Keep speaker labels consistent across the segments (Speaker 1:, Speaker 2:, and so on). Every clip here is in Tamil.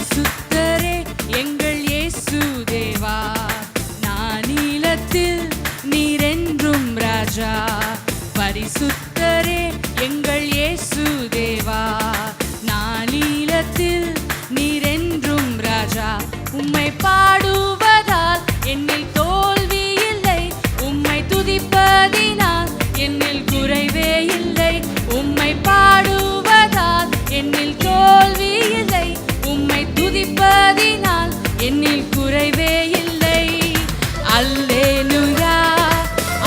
Speaker 1: பரிசுத்தரே எங்கள் இயேசு தேவா, நானிலத்தில் நீரென்றும் ராஜா. பரிசுத்தரே எங்கள் இயேசு தேவா, நானிலத்தில் நீரென்றும் ராஜா. உம்மை பாடுவதால் என்னில் தோல்வி இல்லை, உம்மை துதிப்பதினால் என்னில் குறைவே இல்லை. உம்மை பாடுவதால் என்னில் தோல்வி இல்லை, உம்மை துதிப்பதினால் என்னில் குறைவே இல்லை. அல்லேலூயா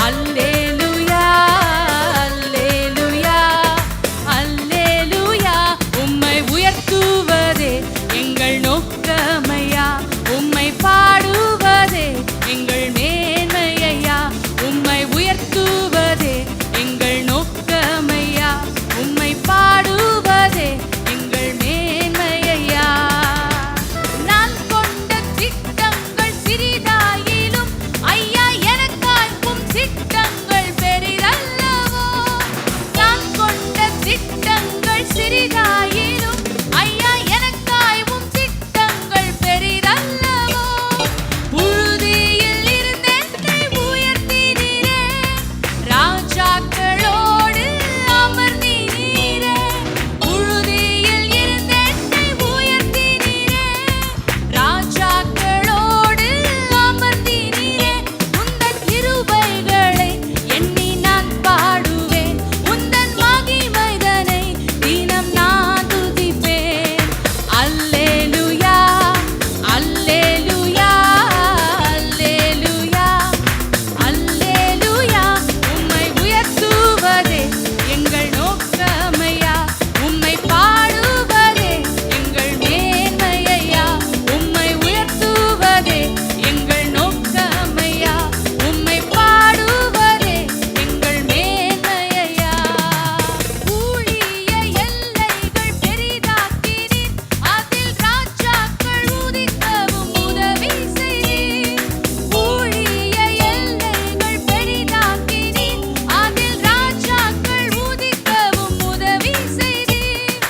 Speaker 1: அல்லேலூயா அல்லேலூயா அல்லேலூயா. உம்மை உயர்த்துவதே எங்கள் நோக்கமையா, உம்மை பாடுவதே எங்கள் மேன்மையா. உம்மை உயர்த்துவதே எங்கள் நோக்கமையா, உம்மை பாடுவதே எங்கள் மேன்மையா. நான் கொண்ட திட்டங்கள் சிறிதாயிலும் ஐயா எனக்காய் உம் திட்டங்கள் பெரிதல்லவோ. நான் கொண்ட திட்டங்கள் சிறிதாயிலும் ஐயா எனக்காய் உம் திட்டங்கள் பெரிதல்லவோ. புழுதியில் இருந்தென்னை உயர்த்தினீரே, ராஜாக்களோடு அமர்ந்தீரே. புழுதியில் இருந்தென்னை உயர்த்தினீரே, ராஜாக்களோடு அமர்ந்தீரே. உந்தன் கிருபைகளை எண்ணி நான் பாடுவேன், உந்தன் மகிமைதனை தினம் நான் துதிப்பேன். அல்லேலூயா அல்லேலூயா அல்லேலூயா அல்லேலூயா. உம்மை உயர்த்துவதே எங்கள் நோக்கமையா, உம்மை பாடுவதே எங்கள் மேன்மையா. உம்மை உயர்த்துவதே எங்கள் நோக்கமையா, உம்மை பாடுவதே எங்கள் மேன்மையா. ஊழிய எல்லைகள் பெரிதாக்கினீர், அதில் ராஜாக்கள் உதிக்கவும் உதவி செய்தீர். ஊழிய எல்லைகள் பெரிதாக்கினீர், அதில் ராஜாக்கள் உதிக்கவும் உதவி செய்தீர்.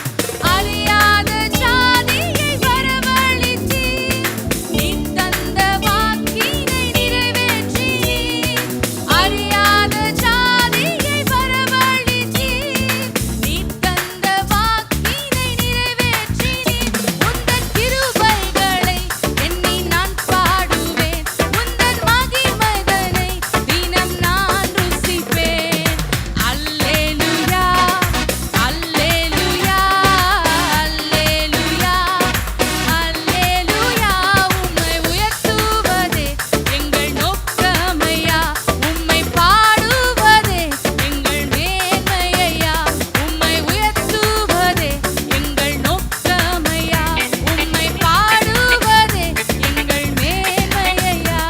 Speaker 1: அறியாத ஜாதியை வரவழைத்தீர், நீர் தந்த வாக்கினை நிறைவேற்றினீர். அறியாத ஜாதியை வரவழைத்தீர், நீர் தந்த வாக்கினை நிறைவேற்றினீர். உந்தன் கிருபைகளை எண்ணி நான் பாடுவேன், உந்தன் மகிமைதனை தினம் நான் ருசிப்பேன். அல்லேலூயா அல்லேலூயா அல்லேலூயா அல்லேலூயா. உம்மை உயர்த்துவதே எங்கள் நோக்கமையா, உம்மை பாடுவதே எங்கள் மேன்மையா. உம்மை உயர்த்துவதே எங்கள் நோக்கமையா, உம்மை பாடுவதே எங்கள் மேன்மையா.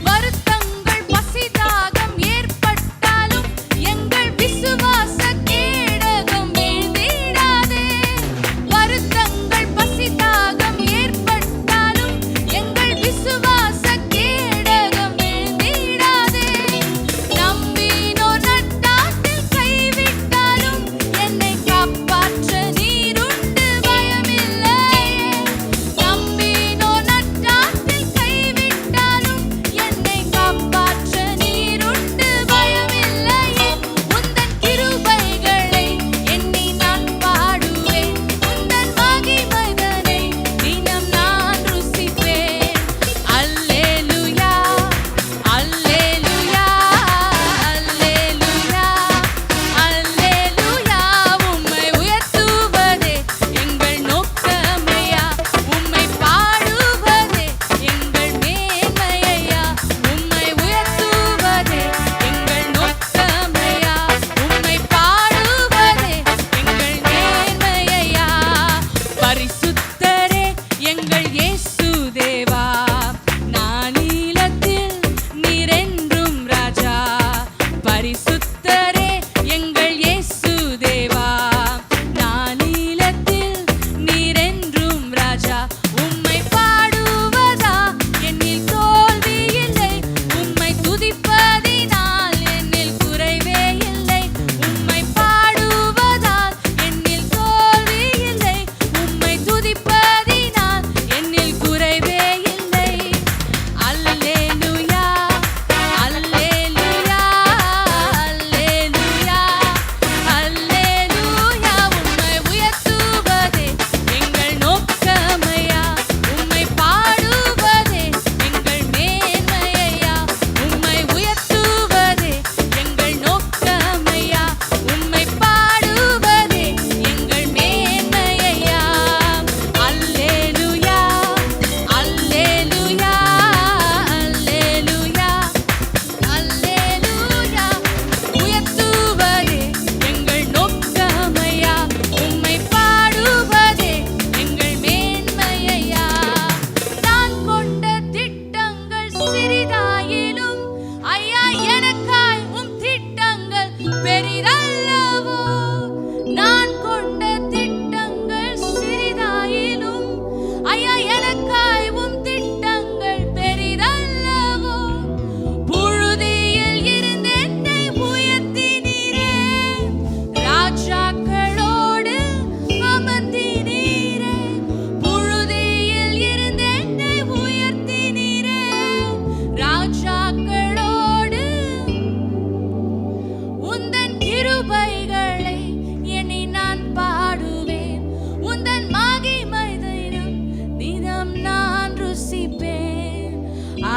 Speaker 1: வருத்தங்கள் பசிதாகம் ஏற்பட்டாலும் எங்கள் விசுவாச கேடகம் வீழ்ந்திடாதே. வருத்தங்கள் பசிதாகம் ஏற்பட்டாலும் எங்கள் விசுவாச கேடகம் வீழ்ந்திடாதே. நம்பினோர் நட்டாற்றில் கைவிட்டாலும் என்னை காப்பாற்ற நீருண்டு பயமில்லையே. நம்பினோர் நட்டாற்றில் கைவிட்டாலும் என்னை காப்பாற்ற நீருண்டு பயமில்லையே. உந்தன் கிருபைகளை எண்ணி நான் பாடுவேன், உந்தன் மகிமைதனை தினம் நான் ருசிப்பேன். அல்லேலூயா அல்லேலூயா அல்லேலூயா அல்லேலூயா. உம்மை உயர்த்துவதே எங்கள் நோக்கமையா, உம்மை பாடுவதே எங்கள் மேன்மையா. உம்மை உயர்த்துவதே எங்கள் நோக்கமையா, உம்மை பாடுவதே எங்கள் மேன்மையா. பரிசுத்தரே எங்கள் இயேசு தேவா, நானிலத்தில் நீரென்றும் ராஜா. பரிசுத்தரே எங்கள் இயேசு தேவா, நானிலத்தில் நீரென்றும் ராஜா. உம்மை பாடுவதா என்னில் தோல்வி இல்லை, உம்மை துதிப்பதினால் என்னில் குறைவே இல்லை. உம்மை பாடுவதால் என்னில் தோல்வி இல்லை, உம்மை துதிப்பதினால்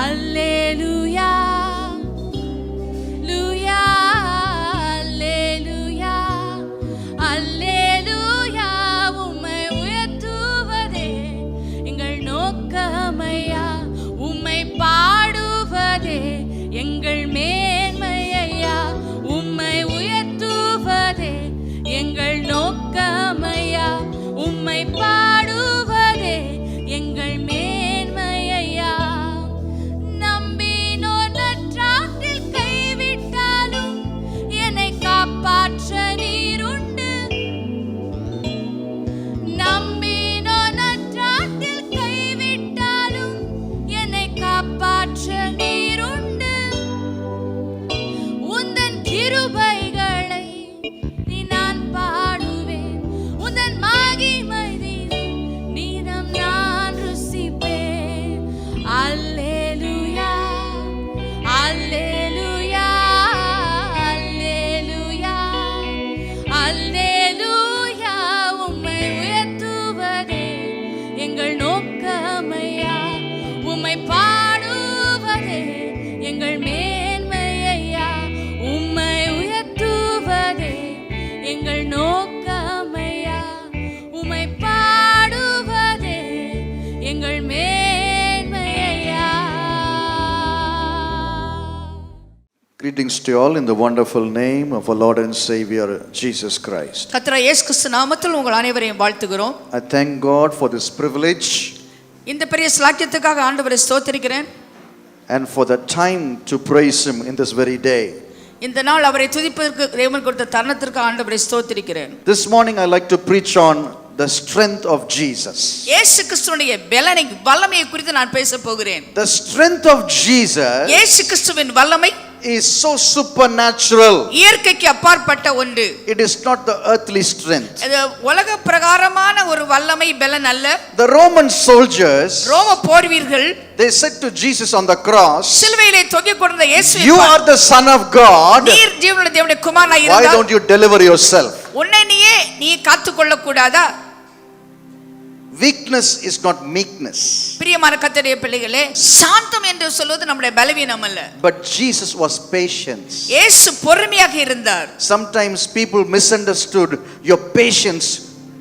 Speaker 1: அல்லேலூயா லூயா அல்லேலூயா அல்லேலூயா உம்மை உயர்த்துவதே எங்கள் நோக்கமையா உம்மை பாடுவதே எங்கள் மேன்மையா உம்மை உயர்த்துவதே எங்கள் நோக்கமையா உம்மை பாடுவதே எங்கள் மேன்மையா நம்பினோர் நற்றாற்றில் கைவிட்டாலும் என்னை காப்பாற்ற நீருண்டு நம்பினோர் நற்றாற்றில் கைவிட்டாலும் என்னை காப்பாற்ற நீருண்டு உந்தன் கிருபைகளை நான் பாடுவேன் உந்தன் மகிமை நீதம் நான் ருசிப்பேன் அல்லேலூயா அல்லேலூயா அல்லேலூயா அல்லேலூயா உம்மை உயர்த்துவதே எங்கள் நோக்கமையா உம்மை பாடுவதே எங்கள் மேன்மையா உம்மை உயர்த்துவதே எங்கள் நோக்கமையா உம்மை பாடுவதே எங்கள் மேன்மையா.
Speaker 2: Greetings to you all in the wonderful name of our Lord and Savior Jesus Christ.
Speaker 3: கர்த்தராகிய இயேசு கிறிஸ்து நாமத்தில் உங்கள் அனைவரையும் வாழ்த்துகிறோம்.
Speaker 2: I thank God for this privilege
Speaker 3: இந்த பெரிய ஸ்லாக்கியத்துக்காக ஆண்டவரை ஸ்தோத்திரிக்கிறேன்.
Speaker 2: and for the time to praise Him in this very day.
Speaker 3: இந்த நாள் அவரை துதிப்பதற்கு தேவன் கொடுத்த தருணத்திற்கு ஆண்டவரை ஸ்தோத்திரிக்கிறேன்.
Speaker 2: This morning I like to preach on the strength of Jesus.
Speaker 3: இயேசு கிறிஸ்துவின் பலனை வல்லமையை குறித்து நான் பேச போகிறேன்.
Speaker 2: The strength of Jesus
Speaker 3: இயேசு கிறிஸ்துவின் வல்லமை
Speaker 2: is so supernatural.
Speaker 3: இயற்கைக்கு அப்பாற்பட்ட ஒன்று.
Speaker 2: It is not the earthly strength.
Speaker 3: இது உலக பிரகாரமான ஒரு வல்லமை பலன் அல்ல.
Speaker 2: The Roman soldiers,
Speaker 3: ரோம போர்வீரர்கள்
Speaker 2: they said to Jesus on the cross,
Speaker 3: சிலுவையிலே தொங்கிக் கொண்டிருந்த இயேசுவை
Speaker 2: you are the Son of God,
Speaker 3: நீர் ஜீவனுள்ள தேவனுடைய குமாரனாய்
Speaker 2: why
Speaker 3: இருந்தால்
Speaker 2: don't you deliver yourself?
Speaker 3: உன்னை நீ காத்துக்கொள்ள கூடாதா?
Speaker 2: Weakness is not meekness.
Speaker 3: பிரியமான கர்த்தருடைய பிள்ளைகளே, சாந்தம் என்று சொல்வது நம்முடைய பலவீனம் அல்ல.
Speaker 2: But Jesus was patient.
Speaker 3: இயேசு பொறுமையாக இருந்தார்.
Speaker 2: Sometimes people misunderstood your patience.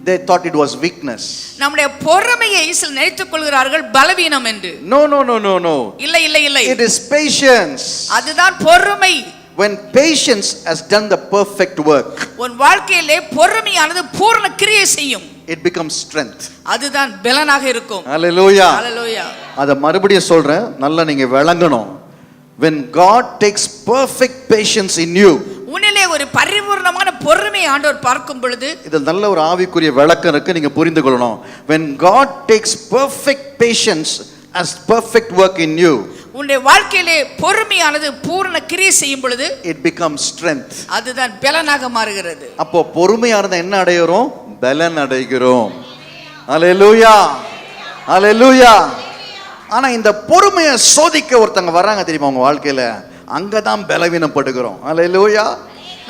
Speaker 2: They thought it was weakness.
Speaker 3: நம்முடைய பொறுமையை சிலர் நினைத்துக் கொள்கிறார்கள் பலவீனம் என்று.
Speaker 2: No, no, no, no, no.
Speaker 3: இல்லை.
Speaker 2: It is patience.
Speaker 3: அதுதான் பொறுமை.
Speaker 2: When patience has done the perfect work,
Speaker 3: உன் வாழ்க்கையிலே பொறுமையானது பூரண கிரியை செய்யும்.
Speaker 2: it becomes strength.
Speaker 3: அதுதான் பலனாக இருக்கும்.
Speaker 2: Hallelujah.
Speaker 3: Hallelujah.
Speaker 2: அத மறுபடியும் சொல்றேன், நல்லா நீங்க விளங்கணும். When God takes perfect patience in you,
Speaker 3: உன்னிலே ஒரு பரிபூர்ணமான பொறுமை ஆண்டவர் பார்க்கும் பொழுது,
Speaker 2: இது நல்ல ஒரு ஆவிக்குரிய விளக்கம் இருக்கு, நீங்க புரிந்து கொள்ளணும். When God takes perfect patience as perfect work in you,
Speaker 3: உன்னுடைய வாழ்க்கையிலே பொறுமையானது பூரண கிரியை செய்யும் பொழுது,
Speaker 2: it becomes strength.
Speaker 3: அதுதான் பலனாக மாறுகிறது.
Speaker 2: அப்போ பொறுமையா இருந்தா என்ன அடைகிறோம்? பலன் அடைகிறோம். அல்லேலூயா, அல்லேலூயா. ஆனா இந்த பொறுமையை சோதிக்க ஒருத்தங்க வராங்க தெரியுமா உங்க வாழ்க்கையில, அங்கதான் பலவீனப்படுகிறோம். அல்லேலூயா.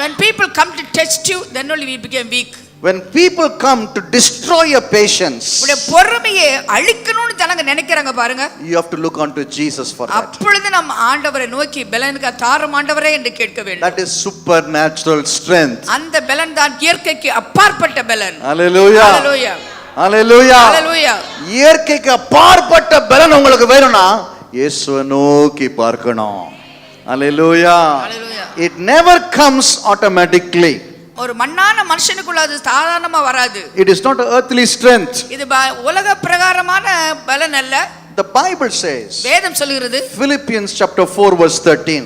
Speaker 3: When people come to test you, then only we become weak.
Speaker 2: When people come to destroy your patience,
Speaker 3: உடைய பொறுமையை அழிக்கணும்னு ஜனங்க நினைக்கிறாங்க பாருங்க.
Speaker 2: you have to look onto Jesus for that.
Speaker 3: அப்பொழுது நம்ம ஆண்டவரை நோக்கி பலனுக்கு தாரும் ஆண்டவரே என்று கேட்க வேண்டும்.
Speaker 2: That is supernatural strength.
Speaker 3: அந்த பலன் தான் இயற்கைக்கு அப்பாற்பட்ட பலன்.
Speaker 2: Hallelujah.
Speaker 3: Hallelujah.
Speaker 2: Hallelujah.
Speaker 3: Hallelujah.
Speaker 2: இயற்கைக்கு அப்பாற்பட்ட பலன் உங்களுக்கு வேணும்னா இயேசுவை நோக்கி பார்க்கணும். Hallelujah.
Speaker 3: Hallelujah.
Speaker 2: It never comes automatically.
Speaker 3: ஒரு மண்ணான மனுஷனுக்குள்ள அது சாதாரணமா வராது.
Speaker 2: It is not earthly strength.
Speaker 3: இது உலக பிரகாரமான பலன் அல்ல.
Speaker 2: The Bible says,
Speaker 3: வேதம் சொல்கிறது,
Speaker 2: Philippians chapter 4 verse 13,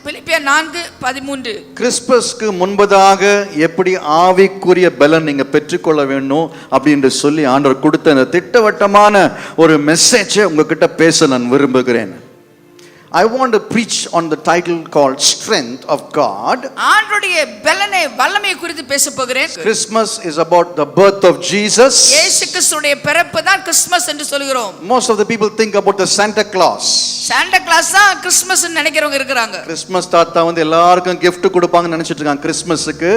Speaker 3: பிலிப்பியர் 4:13,
Speaker 2: கிறிஸ்துவுக்கு முன்பதாக எப்படி ஆவிக்குரிய பலன் நீங்க பெற்றுக்கொள்ள வேண்டும் அப்படின்னு சொல்லி ஆண்டவர் கொடுத்த அந்த திட்டவட்டமான ஒரு மெசேஜை உங்ககிட்ட பேச நான் விரும்புகிறேன். I want to preach on the title called Strength of God.
Speaker 3: ஆண்டவருடைய பலனை வல்லமையை குறித்து பேச போகிறேன்.
Speaker 2: Christmas is about the birth of Jesus.
Speaker 3: இயேசு கிறிஸ்துவின் பிறப்பு தான் கிறிஸ்மஸ் என்று சொல்கிறோம்.
Speaker 2: Most of the people think about the Santa Claus.
Speaker 3: Santa Claus தான் கிறிஸ்மஸ் நினைக்கிறவங்க இருக்காங்க.
Speaker 2: கிறிஸ்மஸ் தாத்தா வந்து எல்லாருக்கும் gift கொடுப்பாங்கன்னு நினைச்சிட்டு இருக்காங்க கிறிஸ்மஸ்க்கு.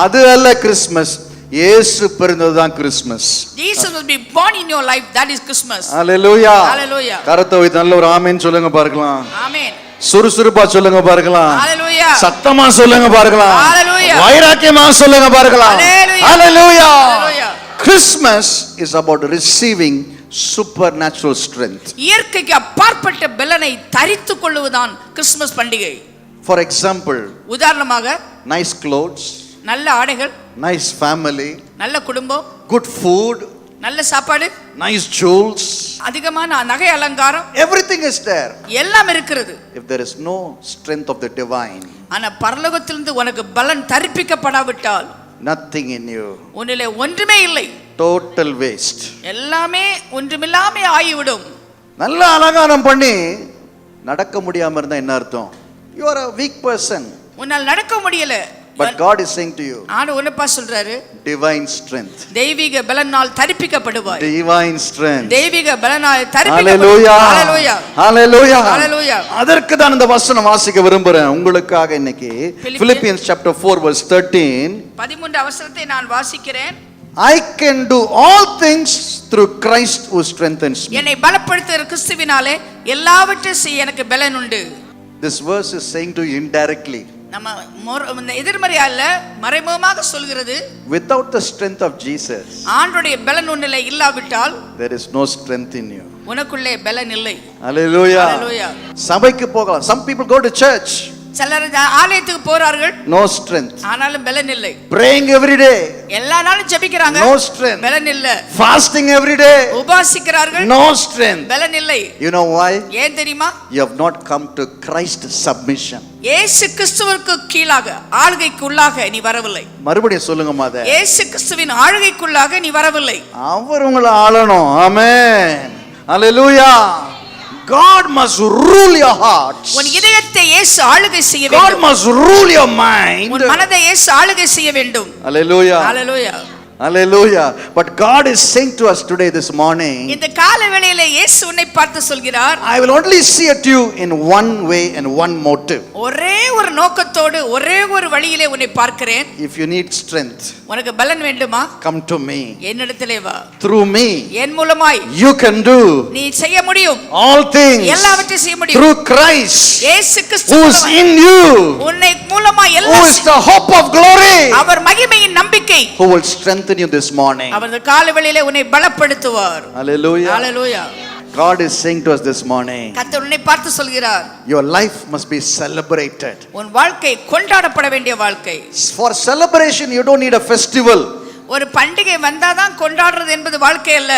Speaker 2: அது அல்ல கிறிஸ்மஸ். இயேசு பிறந்ததுதான் Christmas.
Speaker 3: Jesus will be born in your life, that is Christmas.
Speaker 2: Hallelujah.
Speaker 3: Hallelujah.
Speaker 2: கரத்தை வைத்து நல்ல ஒரு ஆமென் சொல்லுங்க பார்க்கலாம்.
Speaker 3: Amen.
Speaker 2: சுறுசுறுப்பா சொல்லுங்க பார்க்கலாம்.
Speaker 3: Hallelujah.
Speaker 2: சத்தமா சொல்லுங்க பார்க்கலாம்.
Speaker 3: Hallelujah.
Speaker 2: வைராக்கியமா சொல்லுங்க பார்க்கலாம்.
Speaker 3: Hallelujah.
Speaker 2: Hallelujah.
Speaker 3: Hallelujah.
Speaker 2: Christmas is about receiving supernatural strength.
Speaker 3: இயற்கைக்கு அப்பாற்பட்ட பலனை தரித்துக் கொள்வதுதான் கிறிஸ்துமஸ் பண்டிகை.
Speaker 2: For example,
Speaker 3: உதாரணமாக
Speaker 2: nice clothes,
Speaker 3: நல்ல ஆடைகள்,
Speaker 2: nice family,
Speaker 3: நல்ல குடும்பம்,
Speaker 2: good food,
Speaker 3: நல்ல சாப்பாடு,
Speaker 2: nice jewels,
Speaker 3: அதிகமான நகை அலங்காரம்,
Speaker 2: everything is there.
Speaker 3: எல்லாம் இருக்கிறது.
Speaker 2: If there is no strength of the divine,
Speaker 3: ஆனா பரலோகத்திலிருந்து உனக்கு பலன் தரிப்பிக்கப்படாவிட்டால்
Speaker 2: nothing in you,
Speaker 3: உன்னிலே ஒன்றுமே இல்லை,
Speaker 2: total waste.
Speaker 3: எல்லாமே ஒன்றுமில்லாமே ஆகிவிடும்.
Speaker 2: நல்ல அலங்காரம் பண்ணி நடக்க முடியாம இருந்தா என்ன அர்த்தம்? You are a weak person.
Speaker 3: உன்னால் நடக்க முடியல.
Speaker 2: But God is saying to you,
Speaker 3: ஆனா ஒன்னப்பா சொல்றாரு,
Speaker 2: divine strength.
Speaker 3: தெய்வீக பலனால் தரிப்பிக்கப்படுவாய்.
Speaker 2: Divine strength.
Speaker 3: தெய்வீக பலனால்
Speaker 2: Hallelujah.
Speaker 3: தரிப்பிக்கப்படுவாய். Hallelujah.
Speaker 2: Hallelujah.
Speaker 3: Hallelujah.
Speaker 2: அதற்கு தான் இந்த வசனம் வாசிக்க விரும்புறேன் உங்களுக்காக இன்னைக்கு. Philippians chapter 4 verse 13.
Speaker 3: 13 வசனத்தை நான் வாசிக்கிறேன்.
Speaker 2: I can do all things through Christ who strengthens me.
Speaker 3: என்னை பலப்படுத்துகிற கிறிஸ்துவினாலே எல்லாவற்றையும் செய்ய எனக்கு பலன் உண்டு.
Speaker 2: This verse is saying to you indirectly.
Speaker 3: நம்ம எதிர்மறையா இல்ல, மறைமுகமாக சொல்கிறது.
Speaker 2: Without the strength of Jesus,
Speaker 3: ஆண்டவருடைய பலன் உன்னிலே இல்லாவிட்டால்
Speaker 2: there is no strength in you.
Speaker 3: உனக்குள்ளே பலன் இல்லை.
Speaker 2: Hallelujah.
Speaker 3: Hallelujah.
Speaker 2: சபைக்கு போகலாம். Some people go to church.
Speaker 3: சிலர் ஆலயத்துக்கு போறார்கள்,
Speaker 2: No strength.
Speaker 3: ஆனாலும் பலன் இல்லை.
Speaker 2: Praying every day.
Speaker 3: எல்லா நாளும் ஜெபிக்கிறாங்க,
Speaker 2: No strength.
Speaker 3: பலன் இல்ல.
Speaker 2: Fasting every day.
Speaker 3: உபவாசிக்கிறார்கள்,
Speaker 2: No strength.
Speaker 3: பலன் இல்லை.
Speaker 2: You know why?
Speaker 3: ஏன் தெரியுமா?
Speaker 2: You have not come to Christ submission.
Speaker 3: இயேசு கிறிஸ்துவுக்கு கீழாக ஆளுகைக்குள்ளாக நீ வரவில்லை.
Speaker 2: மறுபடியும் சொல்லுங்க மாதே.
Speaker 3: இயேசு கிறிஸ்துவின் ஆளுகைக்குள்ளாக நீ வரவில்லை.
Speaker 2: அவர் உங்களை ஆளணும். ஆமென். Hallelujah. God must rule your hearts.
Speaker 3: உன் இதயத்தை இயேசு ஆளுகை செய்ய
Speaker 2: God
Speaker 3: வேண்டும்.
Speaker 2: must rule your mind.
Speaker 3: உன் மனதை இயேசு ஆளுகை செய்ய வேண்டும்.
Speaker 2: Hallelujah.
Speaker 3: Hallelujah.
Speaker 2: Hallelujah. But God is saying to us today this morning,
Speaker 3: இந்த கால வேளையில இயேசு உன்னை பார்த்து சொல்கிறார்,
Speaker 2: I will only see at you in one way and one motive.
Speaker 3: ஒரே ஒரு நோக்கத்தோடு ஒரே ஒரு வழியிலே உன்னை பார்க்கிறேன்.
Speaker 2: If you need strength,
Speaker 3: உனக்கு பலன் வேண்டுமா?
Speaker 2: come to me.
Speaker 3: என்னிடத்திலே வா.
Speaker 2: Through me,
Speaker 3: என் மூலமாய்
Speaker 2: you can do
Speaker 3: நீ செய்ய முடியும்.
Speaker 2: all things
Speaker 3: எல்லாவற்றையும் செய்ய முடியும்.
Speaker 2: through Christ
Speaker 3: இயேசு கிறிஸ்து
Speaker 2: who is in you,
Speaker 3: உன்னை மூலமாய்
Speaker 2: who
Speaker 3: எல்லாம்
Speaker 2: is the hope of glory,
Speaker 3: அவர் மகிமையின் நம்பிக்கை.
Speaker 2: who will strengthen you this morning.
Speaker 3: அவர் இந்த கால வேளையிலே உன்னை பலப்படுத்துவார்.
Speaker 2: Hallelujah.
Speaker 3: Hallelujah.
Speaker 2: God is saying to us this morning,
Speaker 3: கர்த்தர் உன்னை பார்த்து சொல்கிறார்,
Speaker 2: your life must be celebrated.
Speaker 3: உன் வாழ்க்கை கொண்டாடப்பட வேண்டிய வாழ்க்கை.
Speaker 2: For celebration you don't need a festival.
Speaker 3: ஒரு பண்டிகை வந்தாதான் கொண்டாடுறது என்பது வாழ்க்கை அல்ல.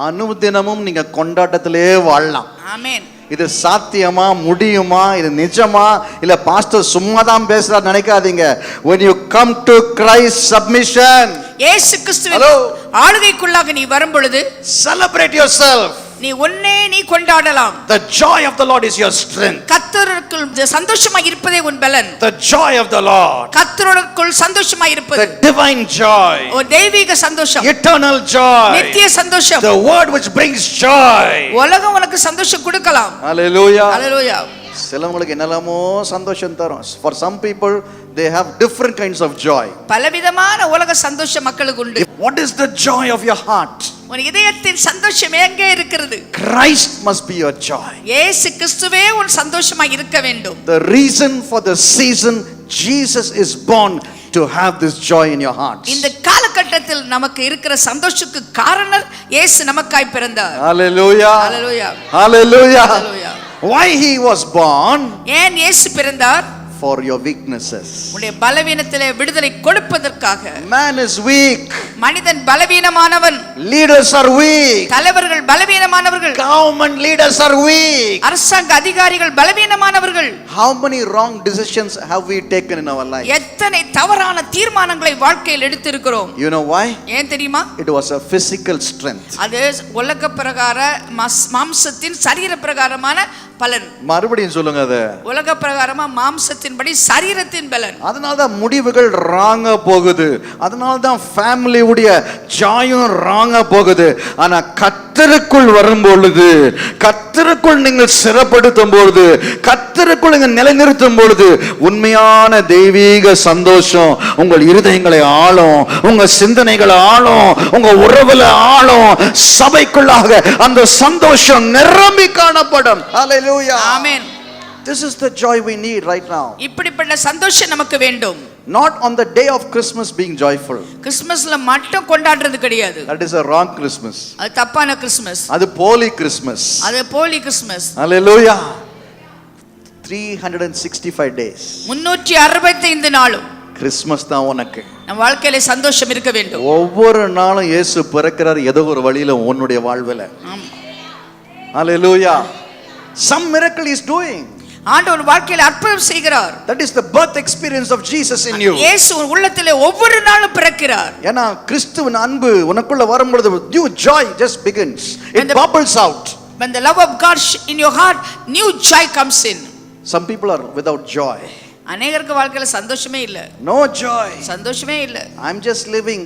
Speaker 2: அனுதினமும் நீங்க கொண்டாட்டத்திலே வாழலாம்.
Speaker 3: ஆமென்.
Speaker 2: இது சாத்தியமா, முடியுமா, இது நிஜமா, இல்ல பாஸ்டர் சும்மா தான் பேசுறார் நினைக்காதீங்க. When you come to Christ submission,
Speaker 3: இயேசு கிறிஸ்துவின் ஆளுகைக்குள்ளாக நீ வரும் பொழுது
Speaker 2: celebrate yourself.
Speaker 3: நீ உன்னை நீ கொண்டாடலாம்.
Speaker 2: The joy of the Lord is your strength.
Speaker 3: கர்த்தருக்குள் சந்தோஷமாய் இருப்பதே உன் பலன்.
Speaker 2: The joy of the Lord,
Speaker 3: கர்த்தருக்குள் சந்தோஷமாய் இருப்பது,
Speaker 2: the divine joy,
Speaker 3: ஒரு தெய்வீக சந்தோஷம்,
Speaker 2: eternal joy,
Speaker 3: நித்திய சந்தோஷம்.
Speaker 2: the word which brings joy.
Speaker 3: உலகம் உனக்கு சந்தோஷம் கொடுக்கலாம்.
Speaker 2: Hallelujah.
Speaker 3: Hallelujah.
Speaker 2: சிலவங்களுக்கு என்னெல்லாமோ சந்தோஷம் தரும். For some people they have different kinds of joy.
Speaker 3: பலவிதமான உலக சந்தோஷம் மக்களுக்கு உண்டு.
Speaker 2: What is the joy of your heart?
Speaker 3: உன் இதயத்தின் சந்தோஷம் எங்கே இருக்கிறது?
Speaker 2: Christ must be your joy.
Speaker 3: இயேசு கிறிஸ்துவே உன் சந்தோஷமாய் இருக்க வேண்டும்.
Speaker 2: The reason for the season Jesus is born to have this joy in your hearts.
Speaker 3: இந்த காலகட்டத்தில் நமக்கு இருக்கிற சந்தோஷத்துக்கு காரணர் இயேசு நமக்காய் பிறந்தார்.
Speaker 2: Hallelujah.
Speaker 3: Hallelujah.
Speaker 2: Hallelujah.
Speaker 3: Hallelujah.
Speaker 2: Why he was born?
Speaker 3: ஏன் இயேசு பிறந்தார்?
Speaker 2: For your weaknesses.
Speaker 3: உன்னுடைய பலவீனத்திலே விடுதலை கொடுப்பதற்காக.
Speaker 2: Man is weak.
Speaker 3: மனிதன் பலவீனமானவன்.
Speaker 2: Leaders are weak.
Speaker 3: தலைவர்கள் பலவீனமானவர்கள்.
Speaker 2: Government leaders are weak.
Speaker 3: அரசாங்க அதிகாரிகள் பலவீனமானவர்கள்.
Speaker 2: How many wrong decisions have we taken in our life?
Speaker 3: எத்தனை தவறான தீர்மானங்களை வாழ்க்கையில் எடுத்திருக்கிறோம்.
Speaker 2: You know why?
Speaker 3: ஏன் தெரியுமா?
Speaker 2: It was a physical strength.
Speaker 3: அது உலக பிரகார மாம்சத்தின் சரீர பிரகாரமான பலன்.
Speaker 2: மறுபடியும் சொல்லுங்க அத.
Speaker 3: உலக பிரகாரமா மாம்சத்தின்படி சரீரத்தின் பலன்.
Speaker 2: அதனால தான் முடிவுகள் ராங்கா போகுது. அதனால தான் ஃபேமிலி உடைய ஜாயும் ராங்கா போகுது. ஆனா கர்த்தருக்குள் வரும் பொழுது, கர்த்தருக்குள் நீங்கள் சிறப்படுத்தும் பொழுது, கர்த்தருக்குள் நீங்கள் நிலைநிறுத்தும் பொழுது உண்மையான தெய்வீக சந்தோஷம் உங்கள் இருதயங்களை ஆளும், உங்க சிந்தனைகளை ஆளும், உங்க உறவுல ஆளும். சபைக்குள்ளாக அந்த சந்தோஷம் நிரம்பி காணப்படும். ஹalleluya.
Speaker 3: ஆமென்.
Speaker 2: This is the joy we need right now.
Speaker 3: இப்படிப்பட்ட சந்தோஷம் நமக்கு வேண்டும்.
Speaker 2: Not on the day of Christmas being joyful.
Speaker 3: கிறிஸ்மஸ்ல மட்டும் கொண்டாடுறது கிடையாது.
Speaker 2: That is a wrong Christmas.
Speaker 3: அது தப்பான கிறிஸ்மஸ்.
Speaker 2: அது போலி கிறிஸ்மஸ்.
Speaker 3: அது போலி கிறிஸ்மஸ்.
Speaker 2: Hallelujah. 365 days.
Speaker 3: 365 நாளும்
Speaker 2: கிறிஸ்மஸ் தான் உனக்கு.
Speaker 3: நம் வாழ்க்கையில சந்தோஷம் இருக்க வேண்டும்.
Speaker 2: ஒவ்வொரு நாளும் இயேசு பிறக்கிறார் ஏதோ ஒரு வழியில உன்னுடைய வாழ்வில. Hallelujah. Some miracle is doing.
Speaker 3: ஆண்டவர் வாழ்க்கையில அற்புதம் செய்கிறார்.
Speaker 2: That is the birth experience of Jesus in you.
Speaker 3: இயேசு உன் உள்ளத்திலே ஒவ்வொரு நாளும் பிறக்கிறார்.
Speaker 2: ஏன்னா கிறிஸ்துவின் அன்பு உனக்குள்ள வரும்பொழுது new joy just begins. It bubbles out.
Speaker 3: When the love of God in your heart, new joy comes in.
Speaker 2: Some people are without joy.
Speaker 3: அநேகருக்கு வாழ்க்கையில சந்தோஷமே இல்ல.
Speaker 2: No joy.
Speaker 3: சந்தோஷமே இல்ல.
Speaker 2: I'm just living.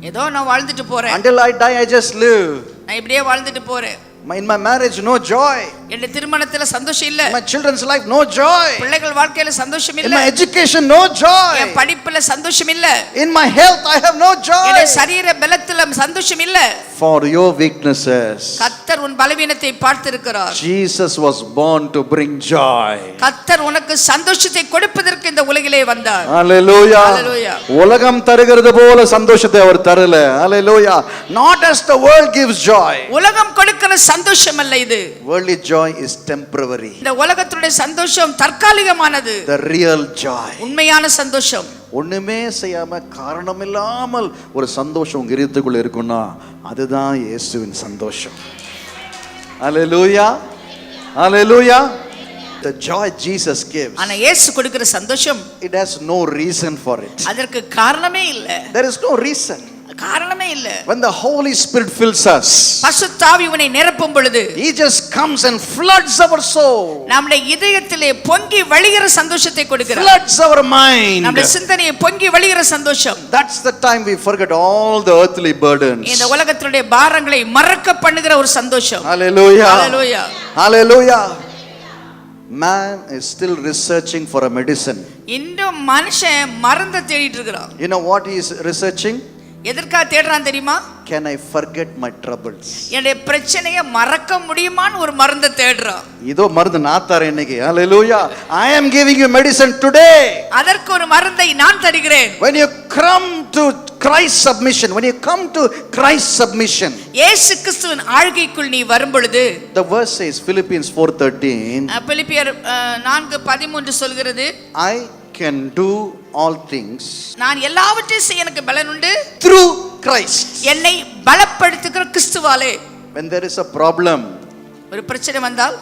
Speaker 3: ஏதோ நான் வாழ்ந்துட்டு போறேன்.
Speaker 2: Until I die I just live.
Speaker 3: நான் இப்படியே வாழ்ந்துட்டு போறேன்.
Speaker 2: In my marriage no joy.
Speaker 3: என் திருமணத்துல சந்தோஷம் இல்ல.
Speaker 2: In my children's life no joy.
Speaker 3: பிள்ளைகள் வாழ்க்கையில சந்தோஷம் இல்ல.
Speaker 2: In my education no joy.
Speaker 3: என் படிப்புல சந்தோஷம் இல்ல.
Speaker 2: In my health I have no joy.
Speaker 3: என் சரீர பலத்தில சந்தோஷம் இல்ல.
Speaker 2: For your weaknesses
Speaker 3: கர்த்தர் உன் பலவீனத்தை பார்த்திருக்கிறார்.
Speaker 2: Jesus was born to bring joy.
Speaker 3: கர்த்தர் உனக்கு சந்தோஷத்தை கொடுப்பதற்கு இந்த உலகிலே வந்தார்.
Speaker 2: Hallelujah.
Speaker 3: Hallelujah.
Speaker 2: உலகம் தருகிறது போல சந்தோஷத்தை அவர் தரல. Hallelujah. Not as the world gives joy.
Speaker 3: உலகம் கொடுக்கிற சந்தோஷம் அல்ல இது.
Speaker 2: Worldly joy is temporary.
Speaker 3: இந்த உலகத்துடைய சந்தோஷம் தற்காலிகமானது.
Speaker 2: The real joy.
Speaker 3: உண்மையான சந்தோஷம்.
Speaker 2: ஒண்ணுமே செய்யாம காரணம் இல்லாமல் ஒரு சந்தோஷம் உங்க இருதயத்துக்குள்ள இருக்குன்னா அதுதான் இயேசுவின் சந்தோஷம். Hallelujah. Hallelujah. The joy Jesus gives,
Speaker 3: ஆனா இயேசு கொடுக்கிற சந்தோஷம்,
Speaker 2: it has no reason for it.
Speaker 3: அதற்கு காரணமே இல்ல.
Speaker 2: There is no reason.
Speaker 3: காரணமே இல்ல.
Speaker 2: When the Holy Spirit fills us,
Speaker 3: பரிசுத்த ஆவி உன்னை நிரப்பும் பொழுது,
Speaker 2: He just comes and floods our soul.
Speaker 3: நம்முடைய இதயத்திலே பொங்கி வழிகிற சந்தோஷத்தை கொடுக்கிறார்.
Speaker 2: Floods our mind.
Speaker 3: நம்முடைய சிந்தனையை பொங்கி வழிகிற சந்தோஷம்.
Speaker 2: That's the time we forget all the earthly burdens.
Speaker 3: இந்த உலகத்துடைய பாரங்களை மறக்க பண்ணுகிற ஒரு சந்தோஷம்.
Speaker 2: Hallelujah.
Speaker 3: Hallelujah.
Speaker 2: Hallelujah. Man is still researching for a medicine.
Speaker 3: இன்னும் மனுஷன் மருந்தை தேடிட்டு இருக்கிறான்.
Speaker 2: You know what he is researching?
Speaker 3: எதற்காக தேடுறான் தெரியுமா?
Speaker 2: Can I forget my troubles?
Speaker 3: என்னுடைய பிரச்சனையை மறக்க முடியுமான்னு ஒரு மருந்தை தேடுறான்.
Speaker 2: இதோ மருந்து நான் தரேன் இன்னைக்கு. Hallelujah. I am giving you medicine today.
Speaker 3: அதற்கு ஒரு மருந்தை நான் தருகிறேன்.
Speaker 2: When you come to Christ submission, when you come to Christ submission,
Speaker 3: இயேசு கிறிஸ்துவின் ஆளுகைக்குள் நீ வரும் பொழுது,
Speaker 2: the verse says Philippians 4:13,
Speaker 3: பிலிப்பியர் 4:13 சொல்கிறது,
Speaker 2: I can do all things
Speaker 3: நான் எல்லாவற்றையும் செய்ய எனக்கு பலன் உண்டு
Speaker 2: through Christ.
Speaker 3: என்னை பலப்படுத்துகிற கிறிஸ்துவாலே.
Speaker 2: When there is a problem,
Speaker 3: ஒரு பிரச்சனை வந்தால்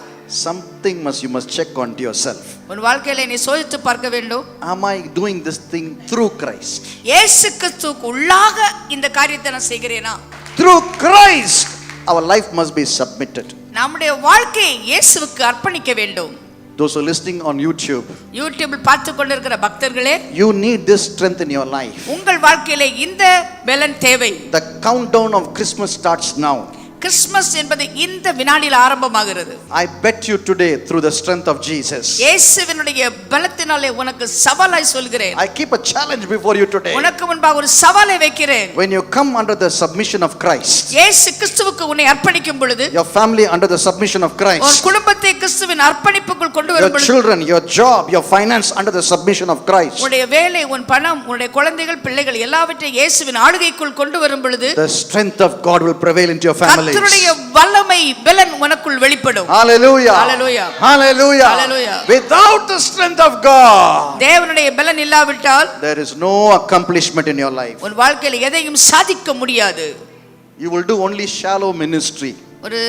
Speaker 2: something you must check onto yourself.
Speaker 3: உன் வாழ்க்கையில நீ சோதித்து பார்க்க வேண்டும்.
Speaker 2: Am I doing this thing through Christ?
Speaker 3: இயேசு கிறிஸ்துவுக்கு உள்ளாக இந்த காரியத்தை நான் செய்கிறேனா?
Speaker 2: Through Christ our life must be submitted.
Speaker 3: நம்முடைய வாழ்க்கையை இயேசுவுக்கு அர்ப்பணிக்க வேண்டும்.
Speaker 2: Those who are listening on YouTube,
Speaker 3: யூடியூபில் பார்த்து கொண்டிருக்கிற பக்தர்களே,
Speaker 2: you need this strength in your life.
Speaker 3: உங்கள் வாழ்க்கையில இந்த பலன் தேவை.
Speaker 2: The countdown of Christmas starts now.
Speaker 3: Christmas என்பது இந்த வினாடியில் ஆரம்பமாகிறது.
Speaker 2: I bet you today through the strength of Jesus.
Speaker 3: இயேசுவினுடைய பலத்தினாலே உனக்கு சவாலாய் சொல்கிறேன்.
Speaker 2: I keep a challenge before you today.
Speaker 3: உனக்கு முன்பாக ஒரு சவாலை வைக்கிறேன்.
Speaker 2: When you come under the submission of Christ,
Speaker 3: இயேசு கிறிஸ்துவுக்கு உன்னை அர்ப்பணிக்கும் பொழுது,
Speaker 2: your family under the submission of
Speaker 3: உன்
Speaker 2: Christ,
Speaker 3: குடும்பத்தை கிறிஸ்துவின் அர்ப்பணிப்புக்குள் கொண்டு வரும்
Speaker 2: your
Speaker 3: பொழுது,
Speaker 2: children, your job, your finance under the submission of Christ,
Speaker 3: உன்னுடைய வேலை, உன் பணம், உன்னுடைய குழந்தைகள், பிள்ளைகள் எல்லாவற்றையும் இயேசுவின் ஆளுகைக்குள் கொண்டு வரும் பொழுது,
Speaker 2: the strength of God will prevail into your families.
Speaker 3: கர்த்தருடைய வல்லமை பலன் உனக்குள் வெளிப்படும்.
Speaker 2: Hallelujah.
Speaker 3: Hallelujah.
Speaker 2: Hallelujah.
Speaker 3: Hallelujah.
Speaker 2: Without the strength of God,
Speaker 3: தேவனுடைய பலன் இல்லாவிட்டால்
Speaker 2: there is no accomplishment in your life.
Speaker 3: உன் வாழ்க்கையில் எதையும் சாதிக்க முடியாது.
Speaker 2: You will do only shallow ministry.
Speaker 3: ஒரு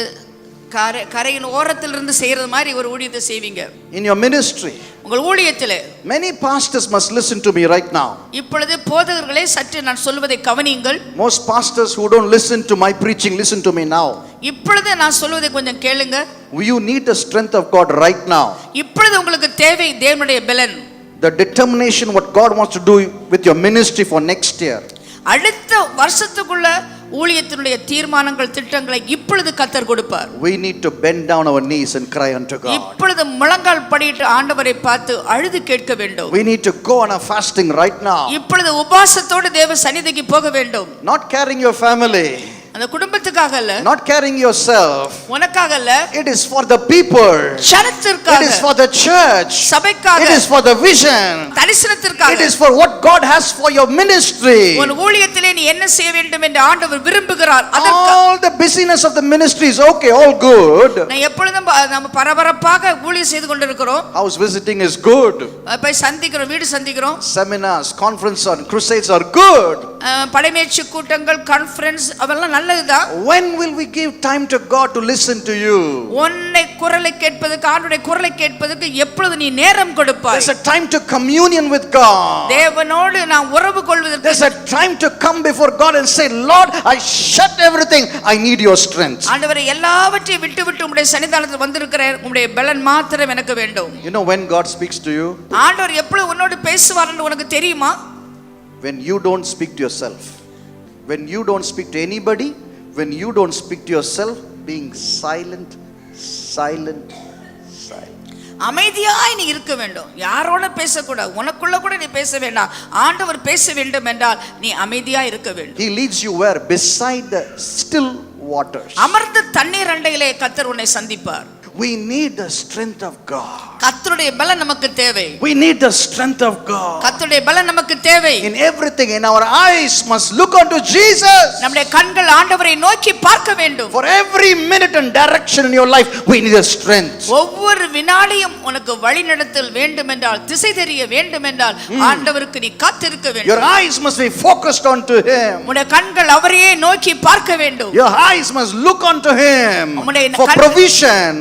Speaker 3: கரையின் ஓரத்திலிருந்து செய்யறது மாதிரி ஒரு ஊழியத்தை செய்வீங்க.
Speaker 2: In your ministry,
Speaker 3: உங்கள் ஊழியத்திலே
Speaker 2: many pastors must listen to me right now.
Speaker 3: இப்பொழுது போதகர்களே சற்று நான் சொல்வதை கவனியுங்கள்.
Speaker 2: Most pastors who don't listen to my preaching, listen to me now.
Speaker 3: இப்பொழுது நான் சொல்வதை கொஞ்சம் கேளுங்க.
Speaker 2: You need the strength of God right now.
Speaker 3: இப்பொழுது உங்களுக்கு தேவை தேவனுடைய பலன்.
Speaker 2: The determination what God wants to do with your ministry for next year.
Speaker 3: அடுத்த வருஷத்துக்குள்ள ஊழியத்தினுடைய தீர்மானங்கள் திட்டங்களை இப்பொழுது கர்த்தர் கொடுப்பார்.
Speaker 2: We need to bend down our knees and cry unto God.
Speaker 3: இப்பொழுது முழங்கால் படியிட்டு ஆண்டவரை பார்த்து அழுது கேட்க வேண்டும்.
Speaker 2: We need to go on a fasting right now.
Speaker 3: இப்பொழுது உபவாசத்தோடு தேவ சந்நிதிக்கு போக வேண்டும்.
Speaker 2: Not carrying your family.
Speaker 3: அந்த குடும்பத்துக்காக அல்ல,
Speaker 2: not carrying yourself.
Speaker 3: உனக்காக அல்ல,
Speaker 2: it is for the people.
Speaker 3: ஜனத்திற்காக,
Speaker 2: it is for the church.
Speaker 3: சபைக்காக,
Speaker 2: it is for the vision.
Speaker 3: தரிசனத்திற்காக,
Speaker 2: it is for what God has for your ministry.
Speaker 3: உன் ஊழியத்திலே நீ என்ன செய்ய வேண்டும் என்று ஆண்டவர் விரும்புகிறார்.
Speaker 2: all the busyness of the ministry is okay, all good.
Speaker 3: நான் எப்பொழுதும் நம்ம பரபரப்பாக ஊழியம் செய்து கொண்டிருக்கிறோம்.
Speaker 2: house visiting is good.
Speaker 3: போய் சந்திக்கிறோம், வீடு சந்திக்கிறோம்.
Speaker 2: seminars, conference or crusades are good.
Speaker 3: படைமேட்சி கூட்டங்கள், கான்ஃபரன்ஸ் அதெல்லாம் நல்லதுதான்.
Speaker 2: when will we give time to God to listen to you?
Speaker 3: உன்னை குரலை கேட்பதற்கு, ஆண்டவருடைய குரலை கேட்பதற்கு எப்பொழுது நீ நேரம் கொடுப்பாய்?
Speaker 2: there's a time to communion with God.
Speaker 3: தேவனோடு நான் உறவு கொள்வதற்கு
Speaker 2: there's a time to come before God and say, Lord, I shut everything, I need your strength.
Speaker 3: ஆண்டவரே எல்லாவற்றையும் விட்டு உம்முடைய சன்னிதானத்தில் வந்திருக்கிறேன், உம்முடைய பலன் மாத்திரம் எனக்கு வேண்டும்.
Speaker 2: you know when God speaks to you?
Speaker 3: ஆண்டவர் எப்பொழுது உன்னோடு பேசுவார் என்று உனக்கு தெரியுமா?
Speaker 2: when you don't speak to yourself, when you don't speak to anybody, when you don't speak to yourself, being silent.
Speaker 3: அமைதியாய் நீ இருக்க வேண்டும். யாரோட பேசக்கூடாது, உனக்குள்ள கூட நீ பேச வேண்டாம். ஆண்டவர் பேச வேண்டும் என்றால் நீ அமைதியாய் இருக்க வேண்டும்.
Speaker 2: he leads you where? beside the still waters.
Speaker 3: அமர்ந்த தண்ணீர் அண்டையிலே கர்த்தர் உன்னை சந்திப்பார்.
Speaker 2: we need the strength of God.
Speaker 3: கர்த்தருடைய பலன் நமக்கு தேவை.
Speaker 2: we need the strength of God.
Speaker 3: கர்த்தருடைய பலன் நமக்கு தேவை.
Speaker 2: in everything, in our eyes must look unto Jesus.
Speaker 3: நம்முடைய கண்கள் ஆண்டவரை நோக்கி பார்க்க வேண்டும்.
Speaker 2: for every minute and direction in your life we need the strength.
Speaker 3: ஒவ்வொரு வினாடியும் உனக்கு வழிநடத்தல் வேண்டும் என்றால், திசை தெரிய வேண்டும் என்றால் ஆண்டவருக்கு நீ காத்திருக்க வேண்டும்.
Speaker 2: your eyes must be focused onto him.
Speaker 3: உன்னுடைய கண்கள் அவரையே நோக்கி பார்க்க வேண்டும்.
Speaker 2: your eyes must look unto him
Speaker 3: உன்னுடைய
Speaker 2: for provision,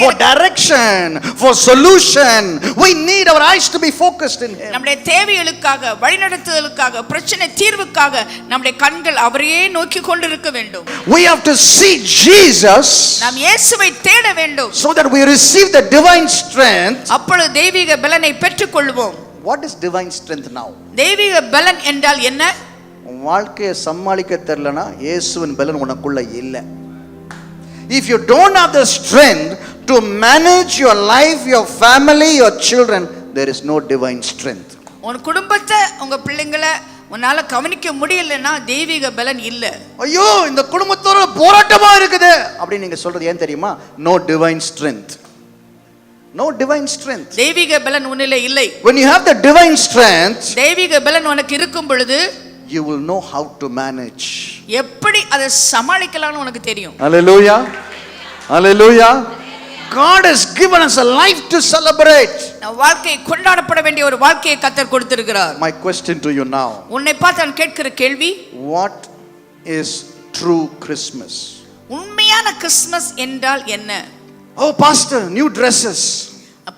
Speaker 2: for direction, for solution. we need our eyes to be focused in him.
Speaker 3: நம்முடைய தேவைகளுக்காக, வழிநடத்துதலுக்காக, பிரச்சனை தீர்வுக்காக நம்முடைய கண்கள் அவரையே நோக்கி கொண்டிருக்க வேண்டும்.
Speaker 2: we have to see Jesus,
Speaker 3: நாம் இயேசுவை தேட வேண்டும்,
Speaker 2: so that we receive the divine strength.
Speaker 3: அப்பொழுது தெய்வீக பலனை பெற்றுக்கொள்வோம்.
Speaker 2: what is divine strength now?
Speaker 3: தெய்வீக பலன் என்றால் என்ன?
Speaker 2: வாழ்க்கையை சமாளிக்க தெரியலனா இயேசுவின் பலன் உனக்குள்ள இல்ல. if you don't have the strength to manage your life, your family, your children, there is no divine strength.
Speaker 3: உன் குடும்பத்தை, உங்க பிள்ளைங்களை உன்னால கவனிக்க முடியலன்னா தெய்வீக பலன் இல்ல.
Speaker 2: ஐயோ இந்த குடும்பத்தோட போராட்டமா இருக்குது அப்படி நீங்க சொல்றது ஏன் தெரியுமா? no divine strength. no divine strength.
Speaker 3: தெய்வீக பலன் உன்னிலே இல்லை.
Speaker 2: when you have the divine strength,
Speaker 3: தெய்வீக பலன் உனக்கு இருக்கும் பொழுது
Speaker 2: you will know how to manage.
Speaker 3: எப்படி அதை சமாளிக்கலாம்னு உனக்கு தெரியும்.
Speaker 2: hallelujah, hallelujah. God has given us a life to celebrate.
Speaker 3: வாழ்க்கை கொண்டாடப்பட வேண்டிய ஒரு வாழ்க்கையை கர்த்தர் கொடுத்திருக்கிறார்.
Speaker 2: my question to you now,
Speaker 3: உன்னை பார்த்து நான் கேட்கிற கேள்வி,
Speaker 2: what is true Christmas?
Speaker 3: உண்மையான கிறிஸ்மஸ் என்றால் என்ன?
Speaker 2: oh pastor, new dresses,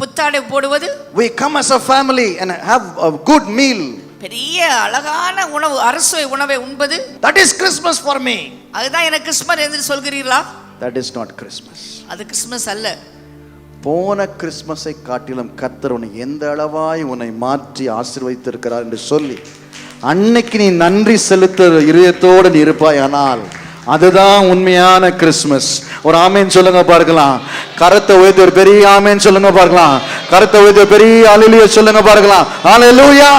Speaker 3: புத்தாடை போடுவது,
Speaker 2: we come as a family and have a good meal,
Speaker 3: பெரிய அழகான உணவு, அரசுவை உணவை உண்பது,
Speaker 2: that is Christmas for me.
Speaker 3: அதுதான் எனக்கு கிறிஸ்மஸ் என்று சொல்கிறீர்களா?
Speaker 2: that is not Christmas.
Speaker 3: அது கிறிஸ்மஸ் அல்ல.
Speaker 2: போன கிறிஸ்மஸை காட்டிலும் கர்த்தர் உன்னை எந்த அளவாய் உன்னை மாற்றி ஆசீர்வதித்திருக்கிறார் என்று சொல்லி அன்னைக்கு நீ நன்றி செலுத்த இதயத்தோடு நீ இருப்பாயானால் அதுதான் உண்மையான கிறிஸ்மஸ். ஒரு ஆமேன் சொல்லுங்க பார்க்கலாம். கரத்தை உயர்த்தி ஒரு பெரிய ஆமேன் சொல்லுங்க பார்க்கலாம். கரத்தை உயர்த்தி ஒரு பெரிய அல்லேலூயா சொல்லுங்க பார்க்கலாம். ஹalleluya.